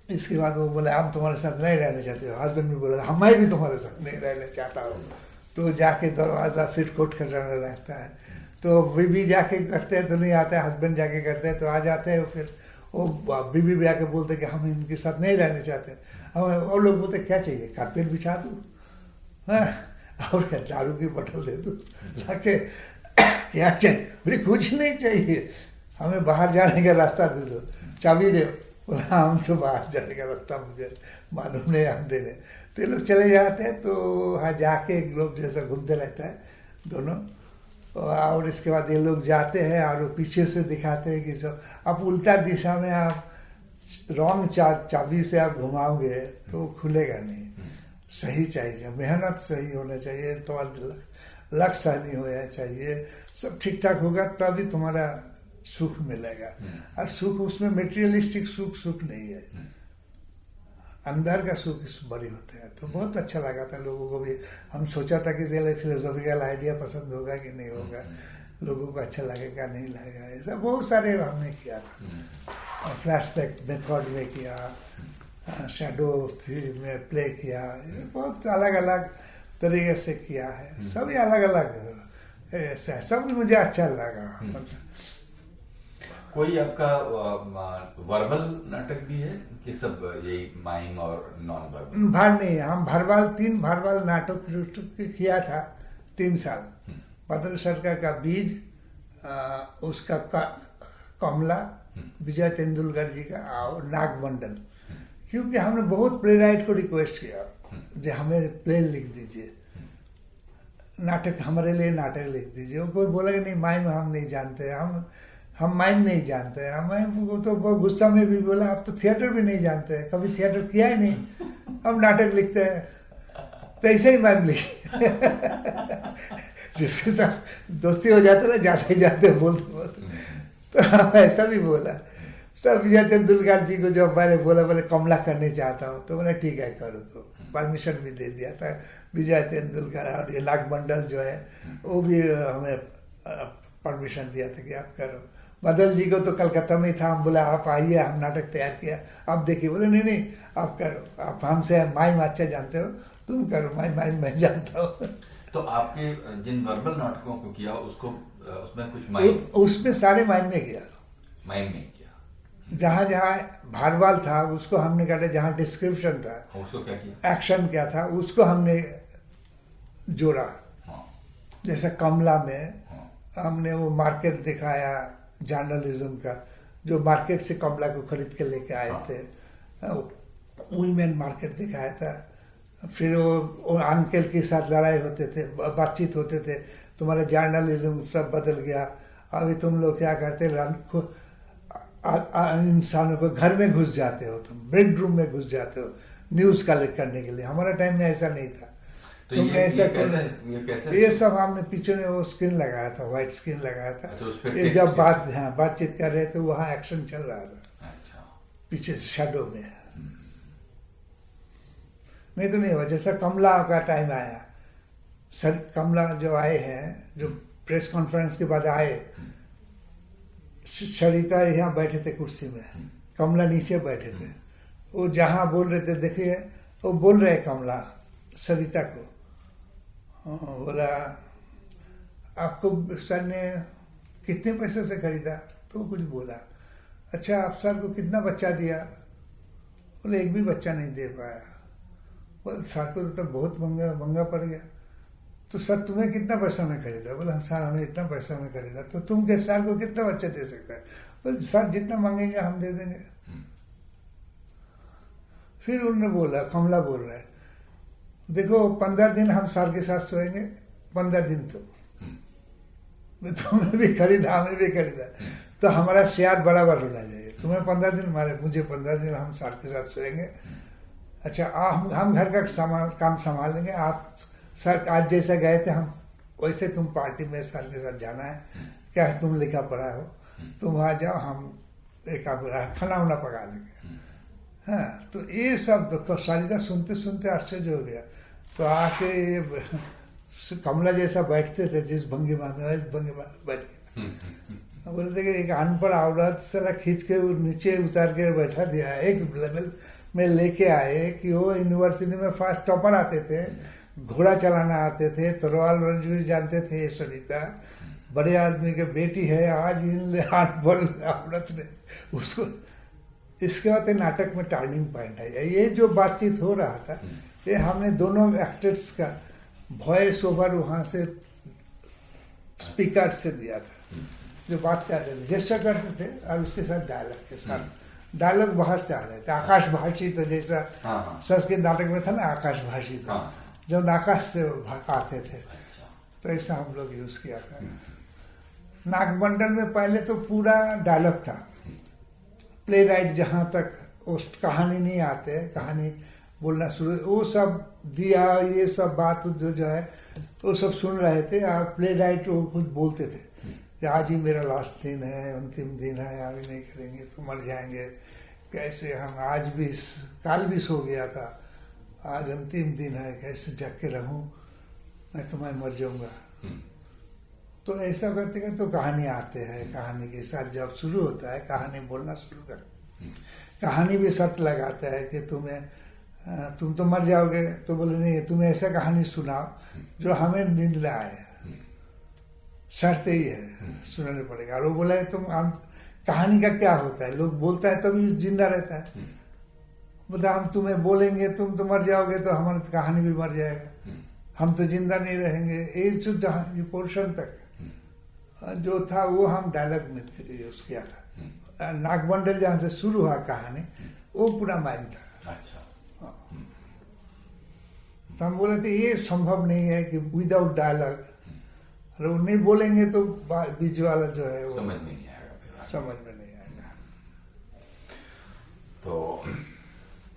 इसके बाद वो बोले हम तुम्हारे साथ नहीं रहना चाहते हो, हस्बैंड भी बोला मैं भी तुम्हारे साथ नहीं रहना चाहता हूँ। तो जाके दरवाज़ा फिर कोट खटखटाना रहता है, तो बीवी जाके करते हैं तो नहीं आता है, हस्बैंड जाके करते हैं तो आ जाते हैं। फिर वो बीवी भी आके बोलते कि हम इनके साथ नहीं रहना चाहते। हम और लोग बोलते क्या चाहिए, कारपेट बिछा दूँ, हाँ, और क्या दारू की बोतल दे दूँ जाके, क्या चाहिए, मुझे कुछ नहीं चाहिए, हमें बाहर जाने का रास्ता दे दो, चाबी दे। बोला हम तो बाहर जाने का रास्ता मुझे मालूम नहीं, हम देने। तो ये लोग चले जाते हैं, तो वहाँ जाके एक लोग जैसा घूमते रहता है दोनों। और इसके बाद ये लोग जाते हैं और वो पीछे से दिखाते हैं कि सब आप उल्टा दिशा में आप रॉन्ग चाबी से आप घुमाओगे तो खुलेगा नहीं। सही चाहिए, मेहनत सही होना चाहिए, तुम्हारा लक्ष्य सही होना चाहिए, सब ठीक ठाक होगा तभी तुम्हारा सुख मिलेगा। और सुख उसमें मेटेरियलिस्टिक सुख नहीं है, अंदर का सुख बड़ी होते हैं। तो बहुत अच्छा लगा था लोगों को भी। हम सोचा था कि चलो फिलोसॉफिकल आइडिया पसंद होगा कि नहीं होगा, लोगों को अच्छा लगेगा नहीं लगेगा, ऐसा बहुत सारे हमने किया था। फ्लैशबैक मेथड में किया, शैडो में प्ले किया, बहुत अलग अलग तरीके से किया है, सभी अलग अलग है, सब मुझे अच्छा लगा। कोई आपका वर्बल नाटक भी है कि सब यही माइम और नॉन वर्बल? भर नहीं, हम भरवाल 3 भरवाल नाटक किया था 3 साल। बदल सरकार का बीज, उसका कमला, विजय तेंदुलकर जी का, और नागमंडल। क्योंकि हमने बहुत प्ले राइट को रिक्वेस्ट किया जो हमें प्ले लिख दीजिए, नाटक हमारे लिए नाटक लिख दीजिए। वो कोई बोला कि नहीं माइम हम नहीं जानते, हम माइम नहीं जानते। हमें तो बहुत गुस्सा में भी बोला आप तो थिएटर भी नहीं जानते, कभी थिएटर किया ही नहीं, हम नाटक लिखते हैं। तो ऐसे ही माइम लिखे जिसके साथ दोस्ती हो जाता ना, जाते जाते बोलते तो ऐसा भी बोला। तब विजय तेंदुलकर जी को जब मैंने बोला बोले कमला करने चाहता हूँ, तो बोले ठीक है करो, तो परमिशन भी दे दिया था। विजय तेंदुलकर और ये नागमंडल जो है वो भी हमें परमिशन दिया था कि आप करो। बदल जी को तो कलकत्ता में था, हम बोला आप आइए, हम नाटक तैयार किया, आप देखिए। बोले नहीं नहीं आप करो, आप हमसे माइम अच्छा जानते हो, तुम करो, माइम मैं जानता हूँ। तो आपके जिन वर्बल नाटकों को किया उसको उसमें कुछ माइम? उसमें सारे माइम में किया, माइम नहीं किया। जहाँ जहाँ भारवाल था उसको हमने काटा, जहाँ डिस्क्रिप्शन था उसको क्या किया, एक्शन क्या था उसको हमने जोड़ा। जैसे कमला में हमने वो मार्केट दिखाया जर्नलिज्म का, जो मार्केट से कमला को खरीद के लेके आए थे, वुमेन मार्केट दिखाया था। फिर वो अंकल के साथ लड़ाई होते थे, बातचीत होते थे, तुम्हारा जर्नलिज्म सब बदल गया, अभी तुम लोग क्या करते, इंसानों को घर में घुस जाते हो, तुम बेडरूम में घुस जाते हो न्यूज़ कलेक्ट करने के लिए। हमारा टाइम में ऐसा नहीं था। तो तुमने ऐसा कैसे? ये सब हमने पीछे में वो स्क्रीन लगाया था, व्हाइट स्क्रीन लगाया था। अच्छा, ये जब बातचीत कर रहे थे वहाँ एक्शन चल रहा था। अच्छा। पीछे से शैडो में, नहीं तो नहीं हुआ। जैसा कमला का टाइम आया, सर कमला जो आए हैं, जो प्रेस कॉन्फ्रेंस के बाद आए, सरिता यहाँ बैठे थे कुर्सी में, कमला नीचे बैठे थे। वो जहाँ बोल रहे थे, देखिए वो बोल रहे कमला सरिता को, बोला आपको सर ने कितने पैसे से खरीदा, तो कुछ बोला, अच्छा आप सर को कितना बच्चा दिया? बोले एक भी बच्चा नहीं दे पाया। बोले सर को तो बहुत महंगा पड़ गया। तो सर तुम्हें कितना पैसा में खरीदा? बोले सर हमें इतना पैसा में खरीदा। तो तुम के सर को कितना बच्चा दे सकता है? बोले सर जितना मांगेंगे हम दे देंगे। फिर उन्होंने बोला, कमला बोल रहा है, देखो 15 दिन हम सर के साथ सोएंगे, 15 दिन तुम्हें भी खरीदा हमें भी खरीदा, तो हमारा शेयर बराबर होना चाहिए। तुम्हें 15 दिन मारे, मुझे 15 दिन, हम सर के साथ सोएंगे। अच्छा हम घर का काम संभाल लेंगे, आप सर आज जैसा गए थे हम वैसे तुम पार्टी में सर के साथ जाना है, क्या है तुम लिखा पढ़ा हो, तुम वहाँ जाओ, हम एक खाना वाना पका लेंगे। हाँ, तो ये सब तो सारिका सुनते सुनते आश्चर्य हो गया। तो आके कमला जैसा बैठते थे जिस भंगिमा में, इस भंगिमा में बैठ के बोलते कि एक अनपढ़ औरत सारा खींच के नीचे उतार के बैठा दिया। एक लेवल में लेके आए कि वो यूनिवर्सिटी में फर्स्ट टॉपर आते थे, घोड़ा चलाना आते थे, तलवार रंजूरी जानते थे। सुनीता बड़े आदमी के बेटी है, आज इन अनपढ़ औरत ने उसको, इसके बाद नाटक में टर्निंग पॉइंट है। ये जो बातचीत हो रहा था, ये हमने दोनों एक्टर्स का वॉइस ओवर वहां से स्पीकर से दिया था, जो बात कर रहे थे, जैसा करते थे, और उसके साथ डायलॉग के साथ। डायलॉग बाहर से आ रहे थे, आकाश भाषी, तो जैसा संस्कृत नाटक में था ना आकाश भाषी था, जब आकाश से आते थे, तो ऐसा हम लोग यूज किया था। नागमंडल में पहले तो पूरा डायलॉग था, प्ले राइट जहाँ तक उस कहानी नहीं आते, कहानी बोलना शुरू, वो सब दिया, ये सब बात जो है वो सब सुन रहे थे। और प्ले राइट वो खुद बोलते थे कि आज ही मेरा लास्ट दिन है, अंतिम दिन है, अभी नहीं करेंगे तो मर जाएंगे, कैसे हम आज भी काल भी सो गया था, आज अंतिम दिन है, कैसे जग के रहूं, मैं तो मैं मर जाऊंगा। तो ऐसा करते करते तो कहानी आते हैं, कहानी के साथ जब शुरू होता है कहानी बोलना शुरू कर, कहानी भी शर्त लगाता है कि तुम तो मर जाओगे, तो बोले नहीं तुम्हें ऐसा कहानी सुनाओ जो हमें नींद न आए, शर्त ही है, सुनाने पड़ेगा। और वो बोला है तुम कहानी का क्या होता है, लोग बोलता है तभी तो जिंदा रहता है, बोला हम तुम्हें बोलेंगे तुम तो मर जाओगे तो हमारी कहानी भी मर जाएगा, हम तो जिंदा नहीं रहेंगे। ये जो जहाँ पोर्शन तक जो था वो हम डायलॉग में यूज किया था। नागमंडल जहाँ से शुरू हुआ कहानी वो पूरा माइन था। अच्छा। तो हम बोले थे ये संभव नहीं है कि विदाउट डायलॉग, और वो नहीं बोलेंगे तो बीच वाला जो है वो समझ में नहीं आएगा, फिर समझ में नहीं आएगा। तो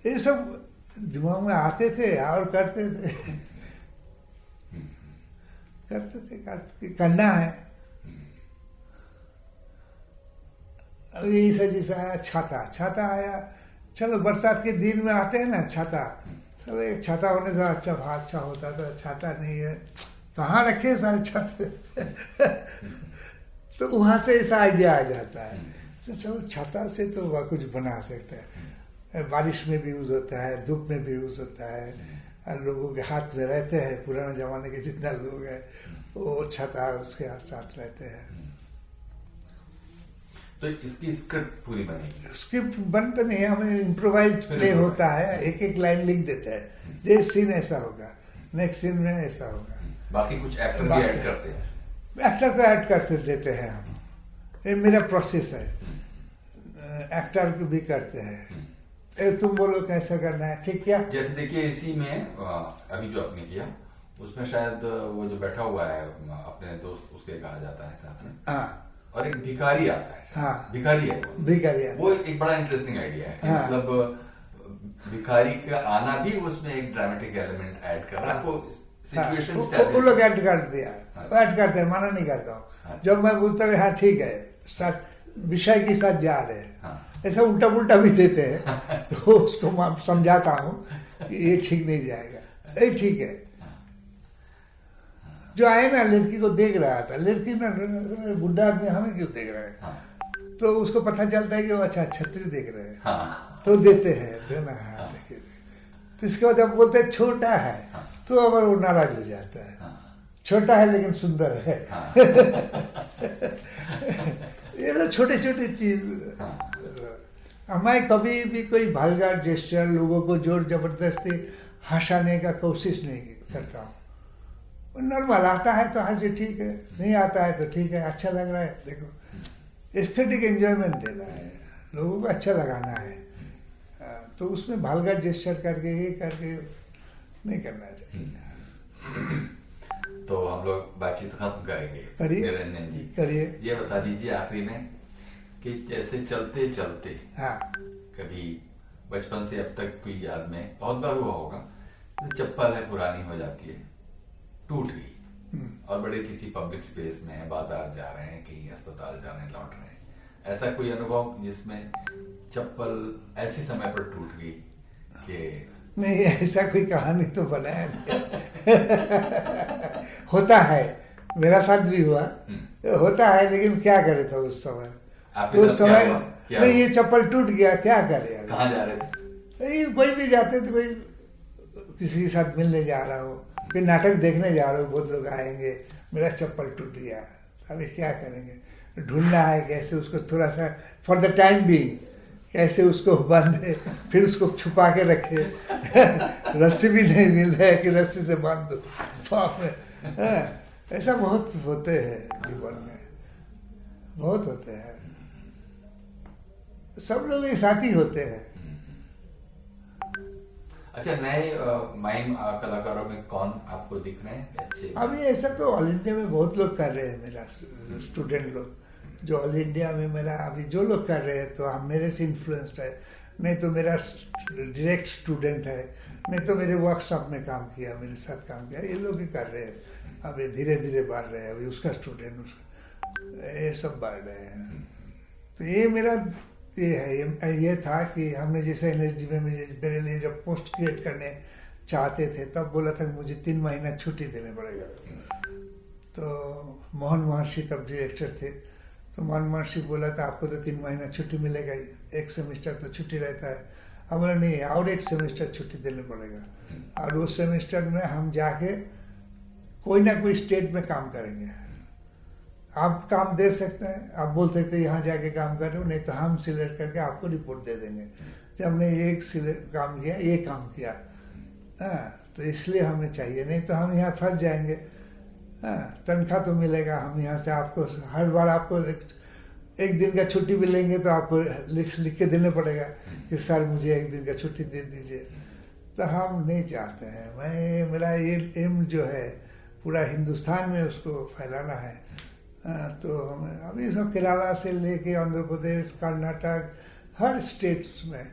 ये सब दिमाग में आते थे और करते थे, करना है। अब यही से जैसा आया छाता आया, चलो बरसात के दिन में आते हैं ना छाता, चलो एक छाता होने से अच्छा होता था, छाता नहीं है, कहाँ रखे सारे छाते तो वहां से ऐसा आइडिया आ जाता है, तो चलो छाता से तो वह कुछ बना सकते हैं। बारिश में भी यूज होता है, धूप में भी यूज होता है, और लोगों के हाथ में रहते हैं, पुराने जमाने के जितना लोग हैं वो छाता उसके साथ रहते हैं। तो इसकी स्क्रिप्ट पूरी बनेगी? स्क्रिप्ट बनता नहीं है, हमें इम्प्रोवाइज प्ले होता है, एक एक लाइन लिख देते हैं, ये सीन ऐसा होगा, नेक्स्ट सीन में ऐसा होगा, बाकी कुछ एक्टर भी ऐड करते हैं, एक्टर को ऐड करते देते हैं हम, ये मेरा प्रोसेस है। एक्टर को भी करते हैं, तुम बोलो कैसा करना है, ठीक क्या। जैसे देखिए इसी में अभी जो आपने किया उसमें शायद वो जो बैठा हुआ है अपने दोस्त, उसके कहा जाता है साथ में, हाँ, और एक भिखारी आता है, हाँ, भिखारी है वो एक बड़ा इंटरेस्टिंग आइडिया है। हाँ, मतलब भिखारी का आना भी उसमें एक ड्रामेटिक एलिमेंट ऐड कर रहा है, वो सिचुएशन वो लोग ऐड कर दिया, ऐड करते हैं, माना नहीं करता हूँ। जब मैं बोलता हूँ हाँ ठीक है, साथ विषय के साथ जा रहे हैं, ऐसा उल्टा पुल्टा भी देते हैं तो उसको मैं समझाता हूँ कि ये ठीक नहीं जाएगा, ये ठीक है। जो आए ना लड़की को देख रहा था, लड़की ना बुढ़ा आदमी हमें क्यों देख रहे हैं, तो उसको पता चलता है कि वो अच्छा छतरी देख रहे हैं, तो देते हैं, देना है देखिए। तो इसके बाद जब बोलते हैं छोटा है तो अब वो नाराज हो जाता है, छोटा है लेकिन सुंदर है ये तो छोटे छोटे चीज मैं कभी भी कोई भालगार जेस्चर, लोगों को जोर जबरदस्ती हंसाने का कोशिश नहीं करता हूँ। नॉर्मल आता है तो हंसे, ठीक है, नहीं आता है तो ठीक है, अच्छा लग रहा है, देखो एस्थेटिक एंजॉयमेंट देना है, लोगों को अच्छा लगाना है, तो उसमें भालगार जेस्चर करके ये करके नहीं करना चाहिए। तो हम लोग बातचीत खत्म करेंगे। करिए, निरंजन जी करिए। ये बता दीजिए आखिरी में कि जैसे चलते चलते हाँ, कभी बचपन से अब तक कोई याद में बहुत बार हुआ होगा, चप्पल है पुरानी हो जाती है, टूट गई, और बड़े किसी पब्लिक स्पेस में है, बाजार जा रहे हैं, कहीं अस्पताल जा रहे हैं, लौट रहे हैं, ऐसा कोई अनुभव जिसमें चप्पल ऐसे समय पर टूट गई कि नहीं, ऐसा कोई कहानी तो बनाया नहीं। होता है, मेरा साथ भी हुआ, होता है, लेकिन क्या करे था उस समय, आपके तो उस साथ क्या समय हुआ? क्या नहीं, हुआ? ये चप्पल टूट गया, क्या करे यार। कहाँ जा रहे थे? ये कोई भी जाते थे, कोई किसी के साथ मिलने जा रहा हो, फिर नाटक देखने जा रहा हो, बहुत लोग आएंगे, मेरा चप्पल टूट गया, अभी क्या करेंगे, ढूंढना है कैसे उसको थोड़ा सा फॉर द टाइम बीइंग, कैसे उसको बांधे, फिर उसको छुपा के रखे। रस्सी भी नहीं मिल रहा है कि रस्सी से बांध दो पाँव में। ऐसा बहुत होते हैं जीवन में, बहुत होते हैं, सब लोग एक साथ ही होते हैं। अच्छा, नए माइम कलाकारों में कौन आपको दिख रहे हैं अच्छे? अभी ऐसा तो ऑल इंडिया में बहुत लोग कर रहे हैं, मेरा स्टूडेंट लोग जो ऑल इंडिया में मेरा अभी जो लोग कर रहे हैं, तो हम मेरे से इन्फ्लुएंस्ड है, नहीं तो मेरा डायरेक्ट स्टूडेंट है, नहीं तो मेरे वर्कशॉप में काम किया, मेरे साथ काम किया, ये लोग ही कर रहे हैं। अभी धीरे धीरे बढ़ रहे हैं, अभी उसका स्टूडेंट, उसका, ये सब बढ़ रहे हैं। तो ये मेरा ये है, ये था कि हमने जैसे एनएसडी में मेरे लिए जब पोस्ट क्रिएट करने चाहते थे, तब बोला था कि मुझे 3 महीना छुट्टी देने पड़ेगा। तो मोहन महर्षि तब डायरेक्टर थे, तो मोहन महर्षि बोला था आपको तो 3 महीना छुट्टी मिलेगा ही, 1 सेमेस्टर तो छुट्टी रहता है। हमारा नहीं, और 1 सेमेस्टर छुट्टी देने पड़ेगा, और उस सेमेस्टर में हम जाके कोई ना कोई स्टेट में काम करेंगे। आप काम दे सकते हैं, आप बोल सकते हैं यहाँ जाके काम करो, नहीं तो हम सिलेक्ट करके आपको रिपोर्ट दे देंगे। जब हमने एक काम किया, ये काम किया, तो इसलिए हमें चाहिए, नहीं तो हम यहाँ फंस जाएंगे। तनख्वाह तो मिलेगा, हम यहाँ से आपको हर बार आपको एक दिन का छुट्टी भी लेंगे तो आपको लिख के देना पड़ेगा कि सर मुझे 1 दिन का छुट्टी दे दीजिए। तो हम नहीं चाहते हैं, मेरा ये एम जो है पूरा हिंदुस्तान में उसको फैलाना है। तो हमें अभी सब केरला से लेके आंध्र प्रदेश, कर्नाटक, हर स्टेट्स में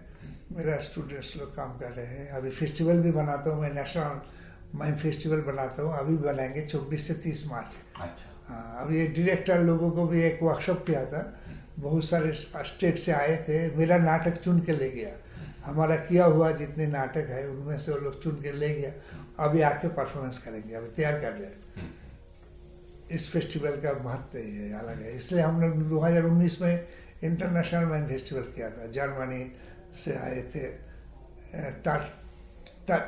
मेरा स्टूडेंट्स लोग काम कर रहे हैं। अभी फेस्टिवल भी बनाता हूँ मैं, नेशनल माइम फेस्टिवल बनाता हूँ, अभी बनाएंगे 24 से 30 मार्च। अच्छा। हाँ, अभी ये डायरेक्टर लोगों को भी एक वर्कशॉप किया था, बहुत सारे स्टेट से आए थे, मेरा नाटक चुन के ले गया, हमारा किया हुआ जितने नाटक है उनमें से वो लोग चुन के ले गया, अभी आके परफॉर्मेंस करेंगे, अभी तैयार कर रहे हैं। इस फेस्टिवल का महत्व ये अलग है, इसलिए हमने 2019 में इंटरनेशनल माइम फेस्टिवल किया था। जर्मनी से आए थे,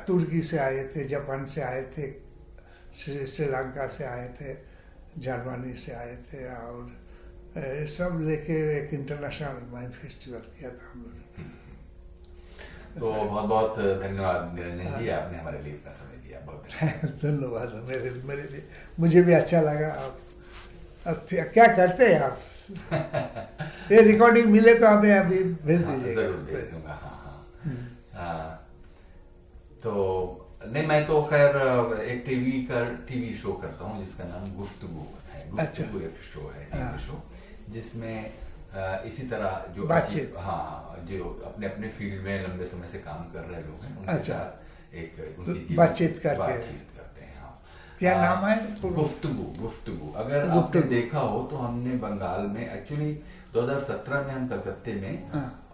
तुर्की से आए थे, जापान से आए थे, श्रीलंका से आए थे, जर्मनी से आए थे, और सब लेके एक इंटरनेशनल माइम फेस्टिवल किया था हम लोग। तो बहुत बहुत धन्यवाद निरंजन जी, आपने हमारे लिए इतना समय दिया, बहुत धन्यवाद। मेरे लिए मुझे भी अच्छा लगा। आप क्या करते हैं आप? ये रिकॉर्डिंग मिले तो हमें अभी भेज दीजिएगा। जरूर भेज दूंगा। हाँ। तो नहीं, मैं तो खैर एक टीवी शो करता हूँ जिसका नाम गुफ्तगू है। गुफ्तगू एक शो है, टीवी शो, जिसमें इसी तरह जो बातचीत, हाँ, जो अपने अपने फील्ड में लंबे समय से काम कर रहे लोग हैं, उनके साथ एक उनकी बातचीत करते हैं। हाँ, क्या नाम है? गुफ्तगू। अगर आपने देखा हो तो हमने बंगाल में एक्चुअली 2017 में हम कलकत्ते में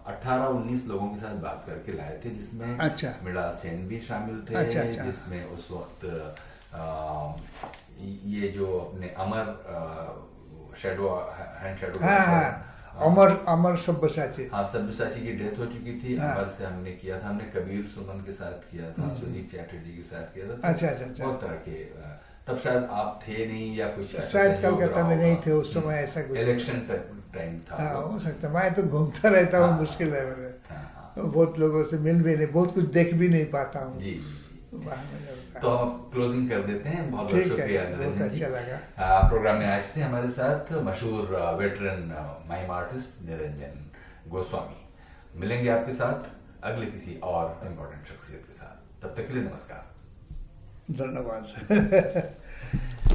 18-19 लोगों के साथ बात करके लाए थे, जिसमें मृणाल सेन भी शामिल थे। जिसमें उस वक्त ये जो अपने अमर हैंड शैडो अमर सब्यसाची, हाँ, सब्यसाची की डेथ हो चुकी थी। अमर से हमने किया था, हमने कबीर सुमन के साथ किया था, सुदीप चैटर्जी के साथ किया था। अच्छा। बहुत तरह के तब शायद आप थे नहीं या कुछ ऐसा शायद संयोग कलकत्ता रहा में नहीं होगा। थे उस समय, ऐसा कुछ। इलेक्शन टाइम था। हाँ, हो सकता है। मैं तो घूमता रहता हूँ, हाँ, मुश्किल है मेरे। हाँ, बहुत लोगों से मिल भी नहीं, बहुत कुछ देख भी नहीं पाता हूँ। जी जी। बाहर में होता है। तो हम क्लोजिंग कर देते हैं। बहुत बहुत ठीक है, शुक्रिया बहुत निरंजन जी। अच्छा लगा। प्रोग्राम में आज थे हमारे साथ मशहूर veteran mime artist Niranjan Goswami. मिलेंगे आपके साथ अगले किसी और इम्पोर्टेंट शख्सियत के साथ। तब तक के लिए नमस्कार। धन्यवाद।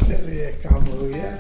चलिए, काम हो गया।